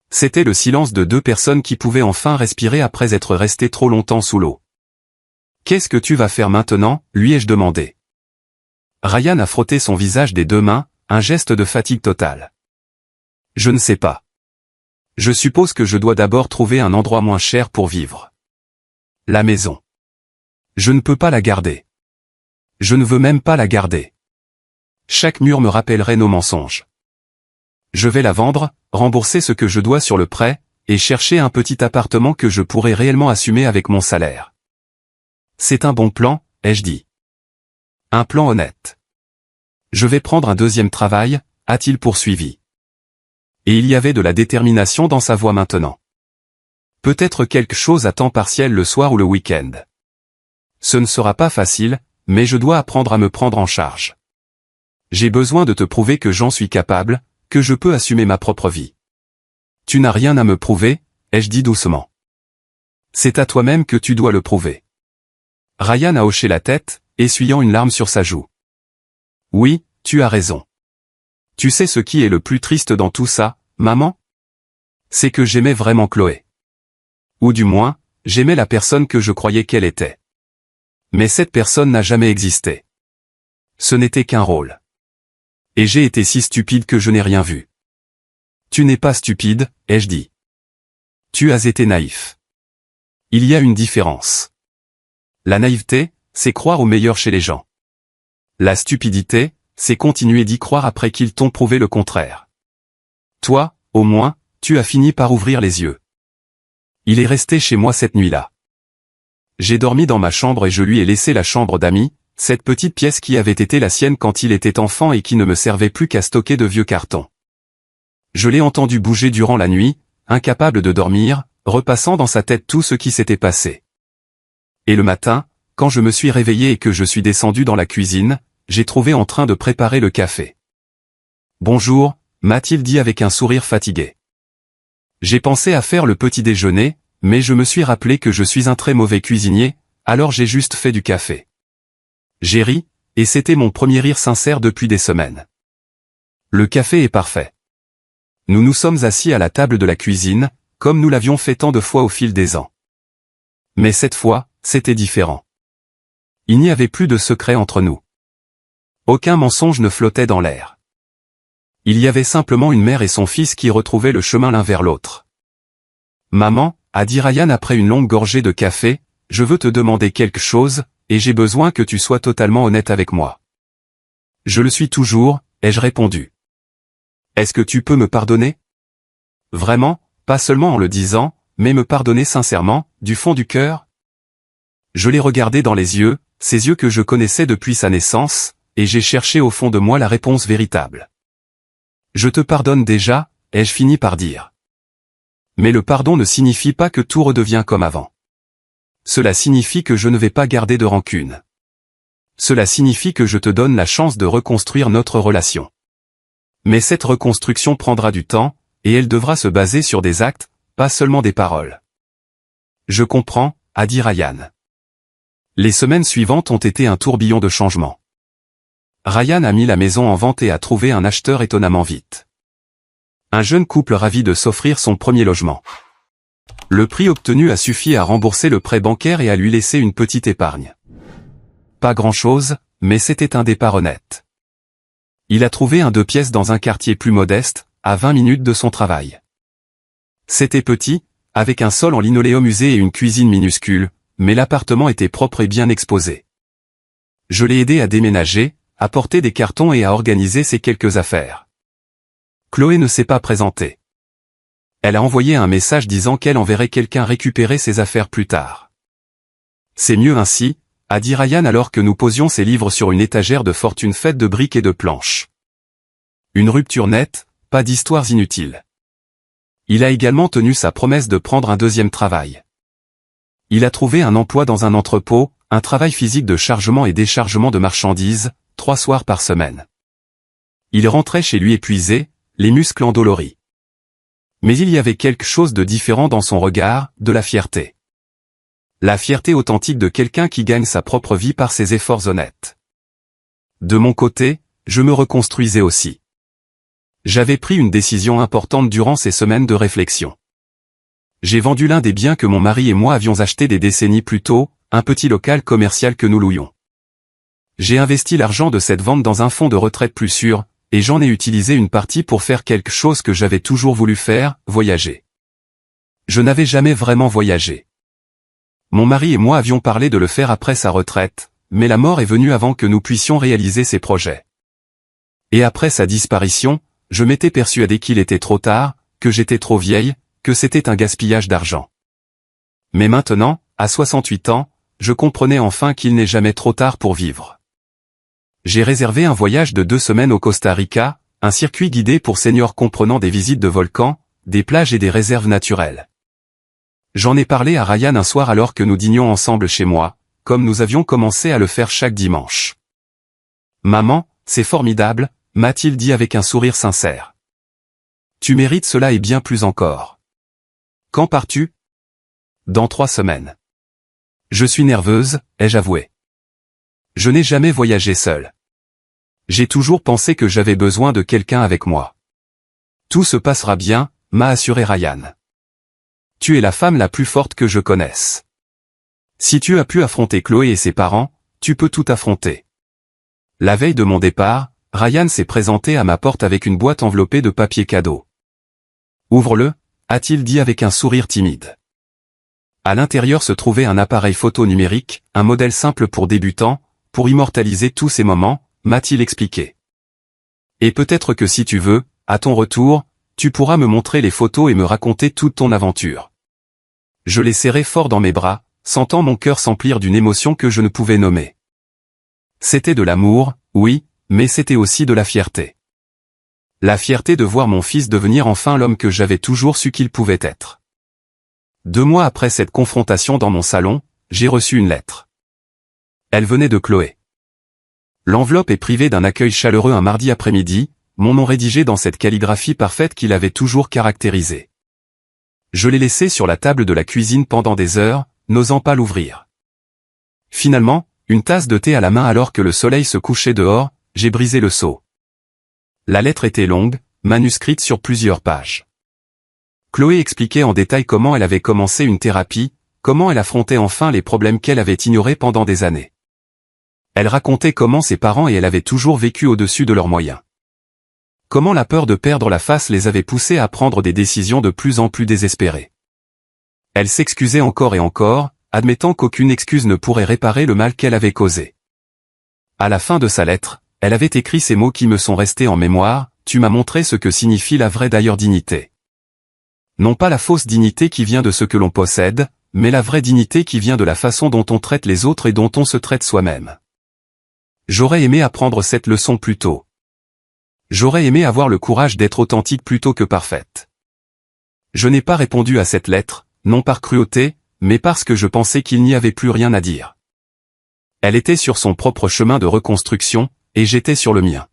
C'était le silence de deux personnes qui pouvaient enfin respirer après être restées trop longtemps sous l'eau. « Qu'est-ce que tu vas faire maintenant ?» lui ai-je demandé. Ryan a frotté son visage des deux mains, un geste de fatigue totale. « Je ne sais pas. Je suppose que je dois d'abord trouver un endroit moins cher pour vivre. La maison. Je ne peux pas la garder. Je ne veux même pas la garder. Chaque mur me rappellerait nos mensonges. Je vais la vendre, rembourser ce que je dois sur le prêt, et chercher un petit appartement que je pourrais réellement assumer avec mon salaire. C'est un bon plan, ai-je dit. Un plan honnête. Je vais prendre un deuxième travail, a-t-il poursuivi. Et il y avait de la détermination dans sa voix maintenant. Peut-être quelque chose à temps partiel le soir ou le week-end. Ce ne sera pas facile, mais je dois apprendre à me prendre en charge. J'ai besoin de te prouver que j'en suis capable, que je peux assumer ma propre vie. Tu n'as rien à me prouver, ai-je dit doucement. C'est à toi-même que tu dois le prouver. Ryan a hoché la tête, essuyant une larme sur sa joue. Oui, tu as raison. Tu sais ce qui est le plus triste dans tout ça, maman? C'est que j'aimais vraiment Chloé. Ou du moins, j'aimais la personne que je croyais qu'elle était. Mais cette personne n'a jamais existé. Ce n'était qu'un rôle. Et j'ai été si stupide que je n'ai rien vu. Tu n'es pas stupide, ai-je dit. Tu as été naïf. Il y a une différence. La naïveté, c'est croire au meilleur chez les gens. La stupidité, c'est continuer d'y croire après qu'ils t'ont prouvé le contraire. Toi, au moins, tu as fini par ouvrir les yeux. Il est resté chez moi cette nuit-là. J'ai dormi dans ma chambre et je lui ai laissé la chambre d'amis, cette petite pièce qui avait été la sienne quand il était enfant et qui ne me servait plus qu'à stocker de vieux cartons. Je l'ai entendu bouger durant la nuit, incapable de dormir, repassant dans sa tête tout ce qui s'était passé. Et le matin, quand je me suis réveillé et que je suis descendu dans la cuisine, j'ai trouvé en train de préparer le café. « Bonjour », m'a-t-il dit avec un sourire fatigué. J'ai pensé à faire le petit déjeuner, mais je me suis rappelé que je suis un très mauvais cuisinier, alors j'ai juste fait du café. J'ai ri, et c'était mon premier rire sincère depuis des semaines. Le café est parfait. Nous nous sommes assis à la table de la cuisine, comme nous l'avions fait tant de fois au fil des ans. Mais cette fois, c'était différent. Il n'y avait plus de secret entre nous. Aucun mensonge ne flottait dans l'air. Il y avait simplement une mère et son fils qui retrouvaient le chemin l'un vers l'autre. « Maman », a dit Ryan après une longue gorgée de café, « je veux te demander quelque chose, et j'ai besoin que tu sois totalement honnête avec moi. » « Je le suis toujours », ai-je répondu. « Est-ce que tu peux me pardonner ? Vraiment, pas seulement en le disant, mais me pardonner sincèrement, du fond du cœur ?» Je l'ai regardé dans les yeux, ces yeux que je connaissais depuis sa naissance, et j'ai cherché au fond de moi la réponse véritable. « Je te pardonne déjà », ai-je fini par dire. Mais le pardon ne signifie pas que tout redevient comme avant. Cela signifie que je ne vais pas garder de rancune. Cela signifie que je te donne la chance de reconstruire notre relation. Mais cette reconstruction prendra du temps, et elle devra se baser sur des actes, pas seulement des paroles. Je comprends, a dit Ryan. Les semaines suivantes ont été un tourbillon de changements. Ryan a mis la maison en vente et a trouvé un acheteur étonnamment vite. Un jeune couple ravi de s'offrir son premier logement. Le prix obtenu a suffi à rembourser le prêt bancaire et à lui laisser une petite épargne. Pas grand-chose, mais c'était un départ honnête. Il a trouvé un 2 pièces dans un quartier plus modeste, à 20 minutes de son travail. C'était petit, avec un sol en linoléum usé et une cuisine minuscule, mais l'appartement était propre et bien exposé. Je l'ai aidé à déménager, à porter des cartons et à organiser ses quelques affaires. Chloé ne s'est pas présentée. Elle a envoyé un message disant qu'elle enverrait quelqu'un récupérer ses affaires plus tard. C'est mieux ainsi, a dit Ryan alors que nous posions ses livres sur une étagère de fortune faite de briques et de planches. Une rupture nette, pas d'histoires inutiles. Il a également tenu sa promesse de prendre un deuxième travail. Il a trouvé un emploi dans un entrepôt, un travail physique de chargement et déchargement de marchandises, 3 soirs par semaine. Il rentrait chez lui épuisé, les muscles endoloris. Mais il y avait quelque chose de différent dans son regard, de la fierté. La fierté authentique de quelqu'un qui gagne sa propre vie par ses efforts honnêtes. De mon côté, je me reconstruisais aussi. J'avais pris une décision importante durant ces semaines de réflexion. J'ai vendu l'un des biens que mon mari et moi avions achetés des décennies plus tôt, un petit local commercial que nous louions. J'ai investi l'argent de cette vente dans un fonds de retraite plus sûr, et j'en ai utilisé une partie pour faire quelque chose que j'avais toujours voulu faire, voyager. Je n'avais jamais vraiment voyagé. Mon mari et moi avions parlé de le faire après sa retraite, mais la mort est venue avant que nous puissions réaliser ces projets. Et après sa disparition, je m'étais persuadé qu'il était trop tard, que j'étais trop vieille, que c'était un gaspillage d'argent. Mais maintenant, à 68 ans, je comprenais enfin qu'il n'est jamais trop tard pour vivre. J'ai réservé un voyage de 2 semaines au Costa Rica, un circuit guidé pour seniors comprenant des visites de volcans, des plages et des réserves naturelles. J'en ai parlé à Ryan un soir alors que nous dînions ensemble chez moi, comme nous avions commencé à le faire chaque dimanche. « Maman, c'est formidable », m'a-t-il dit avec un sourire sincère. « Tu mérites cela et bien plus encore. Quand pars-tu ? » ? « Dans 3 semaines. »« Je suis nerveuse, ai-je avoué. Je n'ai jamais voyagé seule. J'ai toujours pensé que j'avais besoin de quelqu'un avec moi. »« Tout se passera bien, » m'a assuré Ryan. « Tu es la femme la plus forte que je connaisse. Si tu as pu affronter Chloé et ses parents, tu peux tout affronter. » La veille de mon départ, Ryan s'est présenté à ma porte avec une boîte enveloppée de papier cadeau. « Ouvre-le » a-t-il dit avec un sourire timide. À l'intérieur se trouvait un appareil photo numérique, un modèle simple pour débutants, pour immortaliser tous ces moments, m'a-t-il expliqué. Et peut-être que si tu veux, à ton retour, tu pourras me montrer les photos et me raconter toute ton aventure. Je l'ai serré fort dans mes bras, sentant mon cœur s'emplir d'une émotion que je ne pouvais nommer. C'était de l'amour, oui, mais c'était aussi de la fierté. La fierté de voir mon fils devenir enfin l'homme que j'avais toujours su qu'il pouvait être. 2 mois après cette confrontation dans mon salon, j'ai reçu une lettre. Elle venait de Chloé. L'enveloppe est privée d'un accueil chaleureux un mardi après-midi, mon nom rédigé dans cette calligraphie parfaite qu'il avait toujours caractérisée. Je l'ai laissé sur la table de la cuisine pendant des heures, n'osant pas l'ouvrir. Finalement, une tasse de thé à la main alors que le soleil se couchait dehors, j'ai brisé le seau. La lettre était longue, manuscrite sur plusieurs pages. Chloé expliquait en détail comment elle avait commencé une thérapie, comment elle affrontait enfin les problèmes qu'elle avait ignorés pendant des années. Elle racontait comment ses parents et elle avaient toujours vécu au-dessus de leurs moyens. Comment la peur de perdre la face les avait poussés à prendre des décisions de plus en plus désespérées. Elle s'excusait encore et encore, admettant qu'aucune excuse ne pourrait réparer le mal qu'elle avait causé. À la fin de sa lettre, elle avait écrit ces mots qui me sont restés en mémoire, « Tu m'as montré ce que signifie la vraie d'ailleurs dignité. » Non pas la fausse dignité qui vient de ce que l'on possède, mais la vraie dignité qui vient de la façon dont on traite les autres et dont on se traite soi-même. J'aurais aimé apprendre cette leçon plus tôt. J'aurais aimé avoir le courage d'être authentique plutôt que parfaite. Je n'ai pas répondu à cette lettre, non par cruauté, mais parce que je pensais qu'il n'y avait plus rien à dire. Elle était sur son propre chemin de reconstruction, et j'étais sur le mien.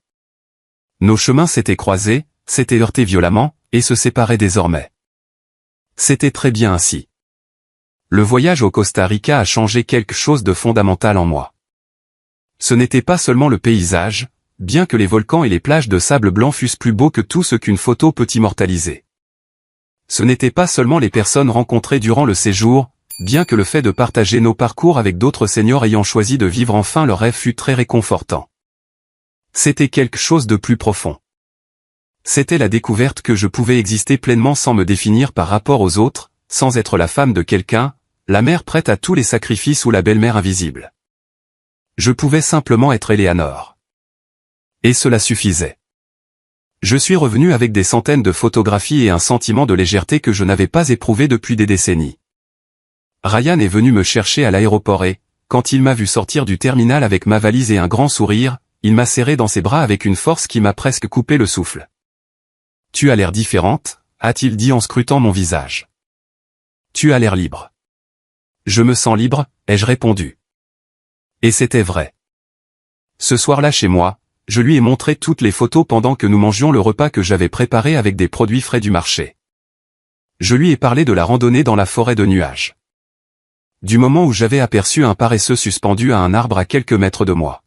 Nos chemins s'étaient croisés, s'étaient heurtés violemment, et se séparaient désormais. C'était très bien ainsi. Le voyage au Costa Rica a changé quelque chose de fondamental en moi. Ce n'était pas seulement le paysage, bien que les volcans et les plages de sable blanc fussent plus beaux que tout ce qu'une photo peut immortaliser. Ce n'étaient pas seulement les personnes rencontrées durant le séjour, bien que le fait de partager nos parcours avec d'autres seniors ayant choisi de vivre enfin leur rêve fut très réconfortant. C'était quelque chose de plus profond. C'était la découverte que je pouvais exister pleinement sans me définir par rapport aux autres, sans être la femme de quelqu'un, la mère prête à tous les sacrifices ou la belle-mère invisible. Je pouvais simplement être Eleanor. Et cela suffisait. Je suis revenu avec des centaines de photographies et un sentiment de légèreté que je n'avais pas éprouvé depuis des décennies. Ryan est venu me chercher à l'aéroport et, quand il m'a vu sortir du terminal avec ma valise et un grand sourire, il m'a serré dans ses bras avec une force qui m'a presque coupé le souffle. « Tu as l'air différente », a-t-il dit en scrutant mon visage. « Tu as l'air libre. »« Je me sens libre », ai-je répondu. Et c'était vrai. Ce soir-là chez moi, je lui ai montré toutes les photos pendant que nous mangions le repas que j'avais préparé avec des produits frais du marché. Je lui ai parlé de la randonnée dans la forêt de nuages. Du moment où j'avais aperçu un paresseux suspendu à un arbre à quelques mètres de moi.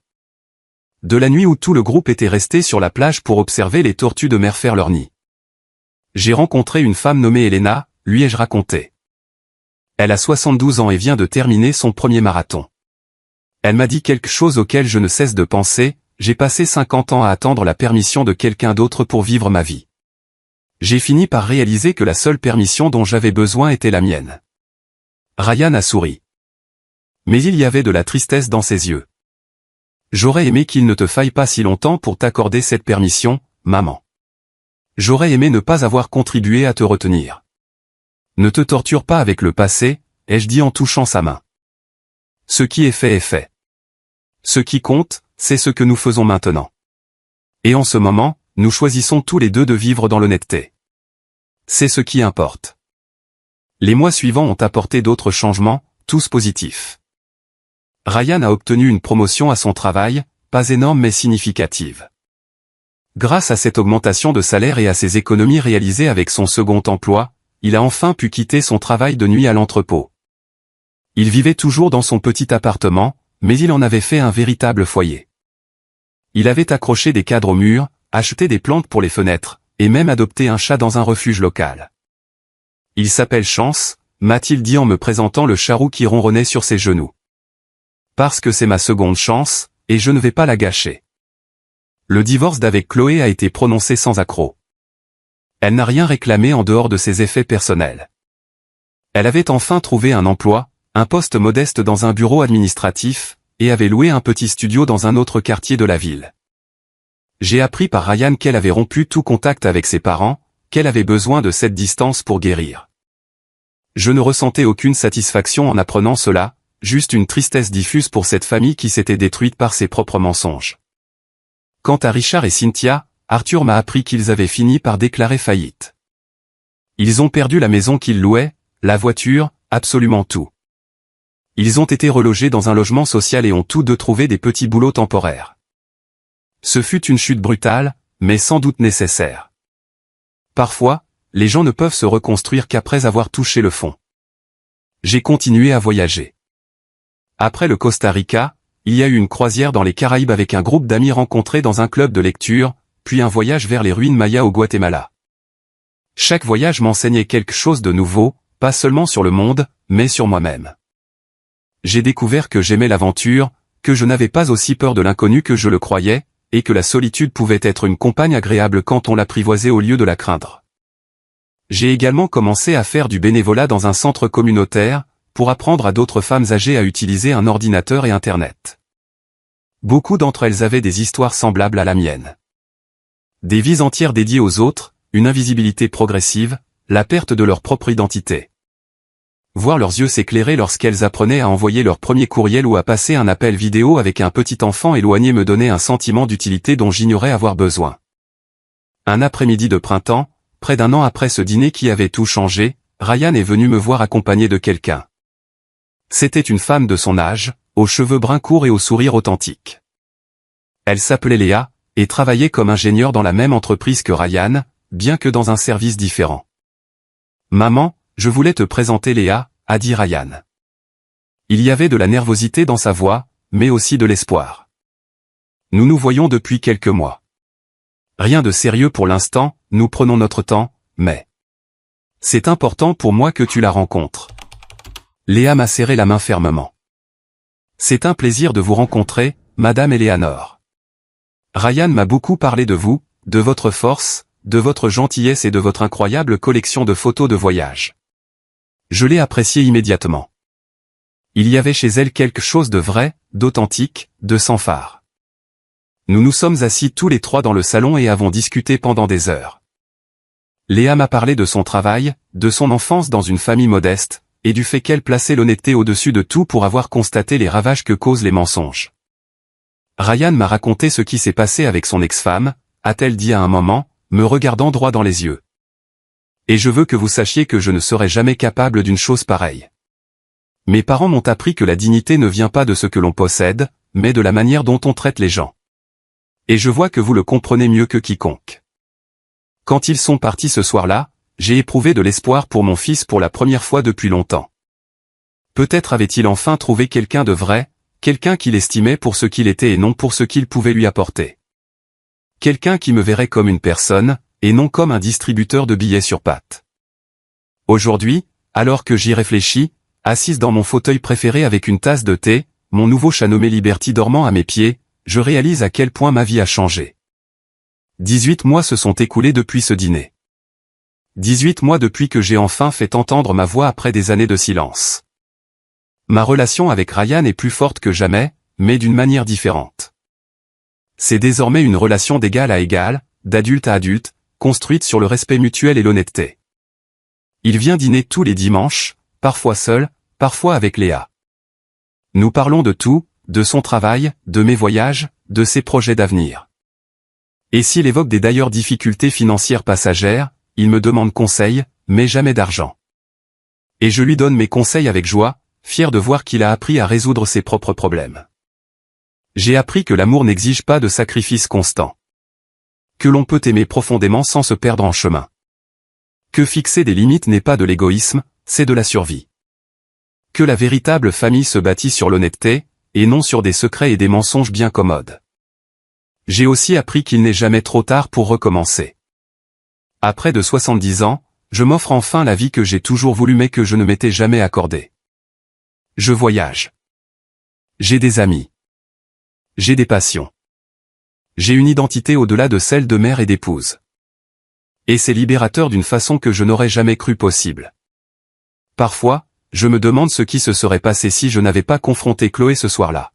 De la nuit où tout le groupe était resté sur la plage pour observer les tortues de mer faire leur nid. J'ai rencontré une femme nommée Elena, lui ai-je raconté. Elle a 72 ans et vient de terminer son premier marathon. Elle m'a dit quelque chose auquel je ne cesse de penser, j'ai passé 50 ans à attendre la permission de quelqu'un d'autre pour vivre ma vie. J'ai fini par réaliser que la seule permission dont j'avais besoin était la mienne. Ryan a souri. Mais il y avait de la tristesse dans ses yeux. J'aurais aimé qu'il ne te faille pas si longtemps pour t'accorder cette permission, maman. J'aurais aimé ne pas avoir contribué à te retenir. Ne te torture pas avec le passé, ai-je dit en touchant sa main. Ce qui est fait est fait. Ce qui compte, c'est ce que nous faisons maintenant. Et en ce moment, nous choisissons tous les deux de vivre dans l'honnêteté. C'est ce qui importe. Les mois suivants ont apporté d'autres changements, tous positifs. Ryan a obtenu une promotion à son travail, pas énorme mais significative. Grâce à cette augmentation de salaire et à ses économies réalisées avec son second emploi, il a enfin pu quitter son travail de nuit à l'entrepôt. Il vivait toujours dans son petit appartement, mais il en avait fait un véritable foyer. Il avait accroché des cadres au mur, acheté des plantes pour les fenêtres, et même adopté un chat dans un refuge local. Il s'appelle Chance, m'a-t-il dit en me présentant le charou qui ronronnait sur ses genoux. Parce que c'est ma seconde chance, et je ne vais pas la gâcher. Le divorce d'avec Chloé a été prononcé sans accroc. Elle n'a rien réclamé en dehors de ses effets personnels. Elle avait enfin trouvé un emploi, un poste modeste dans un bureau administratif, et avait loué un petit studio dans un autre quartier de la ville. J'ai appris par Ryan qu'elle avait rompu tout contact avec ses parents, qu'elle avait besoin de cette distance pour guérir. Je ne ressentais aucune satisfaction en apprenant cela, juste une tristesse diffuse pour cette famille qui s'était détruite par ses propres mensonges. Quant à Richard et Cynthia, Arthur m'a appris qu'ils avaient fini par déclarer faillite. Ils ont perdu la maison qu'ils louaient, la voiture, absolument tout. Ils ont été relogés dans un logement social et ont tous deux trouvé des petits boulots temporaires. Ce fut une chute brutale, mais sans doute nécessaire. Parfois, les gens ne peuvent se reconstruire qu'après avoir touché le fond. J'ai continué à voyager. Après le Costa Rica, il y a eu une croisière dans les Caraïbes avec un groupe d'amis rencontrés dans un club de lecture, puis un voyage vers les ruines mayas au Guatemala. Chaque voyage m'enseignait quelque chose de nouveau, pas seulement sur le monde, mais sur moi-même. J'ai découvert que j'aimais l'aventure, que je n'avais pas aussi peur de l'inconnu que je le croyais, et que la solitude pouvait être une compagne agréable quand on l'apprivoisait au lieu de la craindre. J'ai également commencé à faire du bénévolat dans un centre communautaire, pour apprendre à d'autres femmes âgées à utiliser un ordinateur et Internet. Beaucoup d'entre elles avaient des histoires semblables à la mienne. Des vies entières dédiées aux autres, une invisibilité progressive, la perte de leur propre identité. Voir leurs yeux s'éclairer lorsqu'elles apprenaient à envoyer leur premier courriel ou à passer un appel vidéo avec un petit enfant éloigné me donnait un sentiment d'utilité dont j'ignorais avoir besoin. Un après-midi de printemps, près d'un an après ce dîner qui avait tout changé, Ryan est venu me voir accompagné de quelqu'un. C'était une femme de son âge, aux cheveux bruns courts et au sourire authentique. Elle s'appelait Léa, et travaillait comme ingénieure dans la même entreprise que Ryan, bien que dans un service différent. « Maman, je voulais te présenter Léa », a dit Ryan. Il y avait de la nervosité dans sa voix, mais aussi de l'espoir. « Nous nous voyons depuis quelques mois. Rien de sérieux pour l'instant, nous prenons notre temps, mais... C'est important pour moi que tu la rencontres. Léa m'a serré la main fermement. C'est un plaisir de vous rencontrer, Madame Eleanor. Ryan m'a beaucoup parlé de vous, de votre force, de votre gentillesse et de votre incroyable collection de photos de voyage. Je l'ai appréciée immédiatement. Il y avait chez elle quelque chose de vrai, d'authentique, de sans phare. Nous nous sommes assis tous les trois dans le salon et avons discuté pendant des heures. Léa m'a parlé de son travail, de son enfance dans une famille modeste, et du fait qu'elle plaçait l'honnêteté au-dessus de tout pour avoir constaté les ravages que causent les mensonges. Ryan m'a raconté ce qui s'est passé avec son ex-femme, a-t-elle dit à un moment, me regardant droit dans les yeux. Et je veux que vous sachiez que je ne serai jamais capable d'une chose pareille. Mes parents m'ont appris que la dignité ne vient pas de ce que l'on possède, mais de la manière dont on traite les gens. Et je vois que vous le comprenez mieux que quiconque. Quand ils sont partis ce soir-là, j'ai éprouvé de l'espoir pour mon fils pour la première fois depuis longtemps. Peut-être avait-il enfin trouvé quelqu'un de vrai, quelqu'un qu'il estimait pour ce qu'il était et non pour ce qu'il pouvait lui apporter. Quelqu'un qui me verrait comme une personne, et non comme un distributeur de billets sur pattes. Aujourd'hui, alors que j'y réfléchis, assise dans mon fauteuil préféré avec une tasse de thé, mon nouveau chat nommé Liberty dormant à mes pieds, je réalise à quel point ma vie a changé. 18 mois se sont écoulés depuis ce dîner. 18 mois depuis que j'ai enfin fait entendre ma voix après des années de silence. Ma relation avec Ryan est plus forte que jamais, mais d'une manière différente. C'est désormais une relation d'égal à égal, d'adulte à adulte, construite sur le respect mutuel et l'honnêteté. Il vient dîner tous les dimanches, parfois seul, parfois avec Léa. Nous parlons de tout, de son travail, de mes voyages, de ses projets d'avenir. Et s'il évoque des d'ailleurs difficultés financières passagères, il me demande conseil, mais jamais d'argent. Et je lui donne mes conseils avec joie, fier de voir qu'il a appris à résoudre ses propres problèmes. J'ai appris que l'amour n'exige pas de sacrifice constant. Que l'on peut aimer profondément sans se perdre en chemin. Que fixer des limites n'est pas de l'égoïsme, c'est de la survie. Que la véritable famille se bâtit sur l'honnêteté, et non sur des secrets et des mensonges bien commodes. J'ai aussi appris qu'il n'est jamais trop tard pour recommencer. À près de 70 ans, je m'offre enfin la vie que j'ai toujours voulu mais que je ne m'étais jamais accordée. Je voyage. J'ai des amis. J'ai des passions. J'ai une identité au-delà de celle de mère et d'épouse. Et c'est libérateur d'une façon que je n'aurais jamais cru possible. Parfois, je me demande ce qui se serait passé si je n'avais pas confronté Chloé ce soir-là.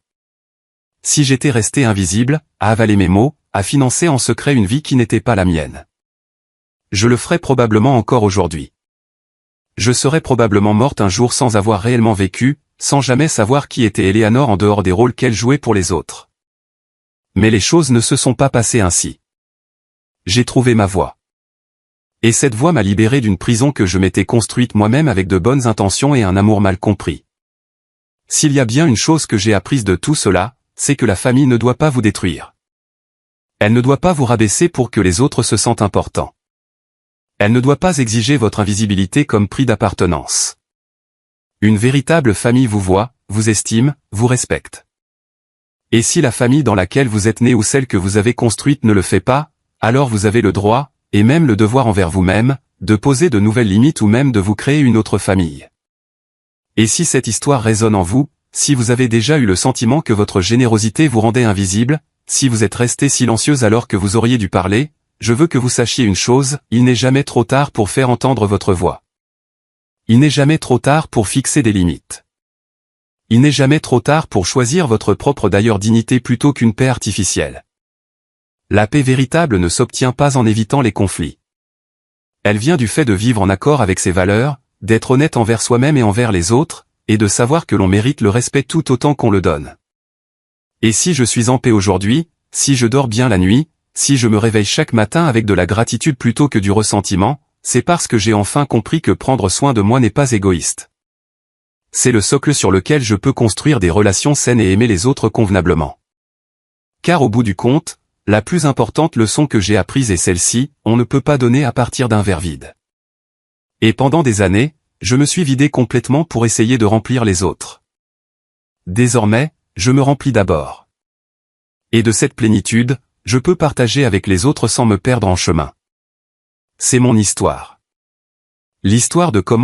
Si j'étais resté invisible, à avaler mes mots, à financer en secret une vie qui n'était pas la mienne. Je le ferais probablement encore aujourd'hui. Je serais probablement morte un jour sans avoir réellement vécu, sans jamais savoir qui était Eleanor en dehors des rôles qu'elle jouait pour les autres. Mais les choses ne se sont pas passées ainsi. J'ai trouvé ma voie. Et cette voie m'a libéré d'une prison que je m'étais construite moi-même avec de bonnes intentions et un amour mal compris. S'il y a bien une chose que j'ai apprise de tout cela, c'est que la famille ne doit pas vous détruire. Elle ne doit pas vous rabaisser pour que les autres se sentent importants. Elle ne doit pas exiger votre invisibilité comme prix d'appartenance. Une véritable famille vous voit, vous estime, vous respecte. Et si la famille dans laquelle vous êtes né ou celle que vous avez construite ne le fait pas, alors vous avez le droit, et même le devoir envers vous-même, de poser de nouvelles limites ou même de vous créer une autre famille. Et si cette histoire résonne en vous, si vous avez déjà eu le sentiment que votre générosité vous rendait invisible, si vous êtes resté silencieuse alors que vous auriez dû parler, je veux que vous sachiez une chose, il n'est jamais trop tard pour faire entendre votre voix. Il n'est jamais trop tard pour fixer des limites. Il n'est jamais trop tard pour choisir votre propre d'ailleurs dignité plutôt qu'une paix artificielle. La paix véritable ne s'obtient pas en évitant les conflits. Elle vient du fait de vivre en accord avec ses valeurs, d'être honnête envers soi-même et envers les autres, et de savoir que l'on mérite le respect tout autant qu'on le donne. Et si je suis en paix aujourd'hui, si je dors bien la nuit, si je me réveille chaque matin avec de la gratitude plutôt que du ressentiment, c'est parce que j'ai enfin compris que prendre soin de moi n'est pas égoïste. C'est le socle sur lequel je peux construire des relations saines et aimer les autres convenablement. Car au bout du compte, la plus importante leçon que j'ai apprise est celle-ci, on ne peut pas donner à partir d'un verre vide. Et pendant des années, je me suis vidé complètement pour essayer de remplir les autres. Désormais, je me remplis d'abord. Et de cette plénitude, je peux partager avec les autres sans me perdre en chemin. C'est mon histoire. L'histoire de comment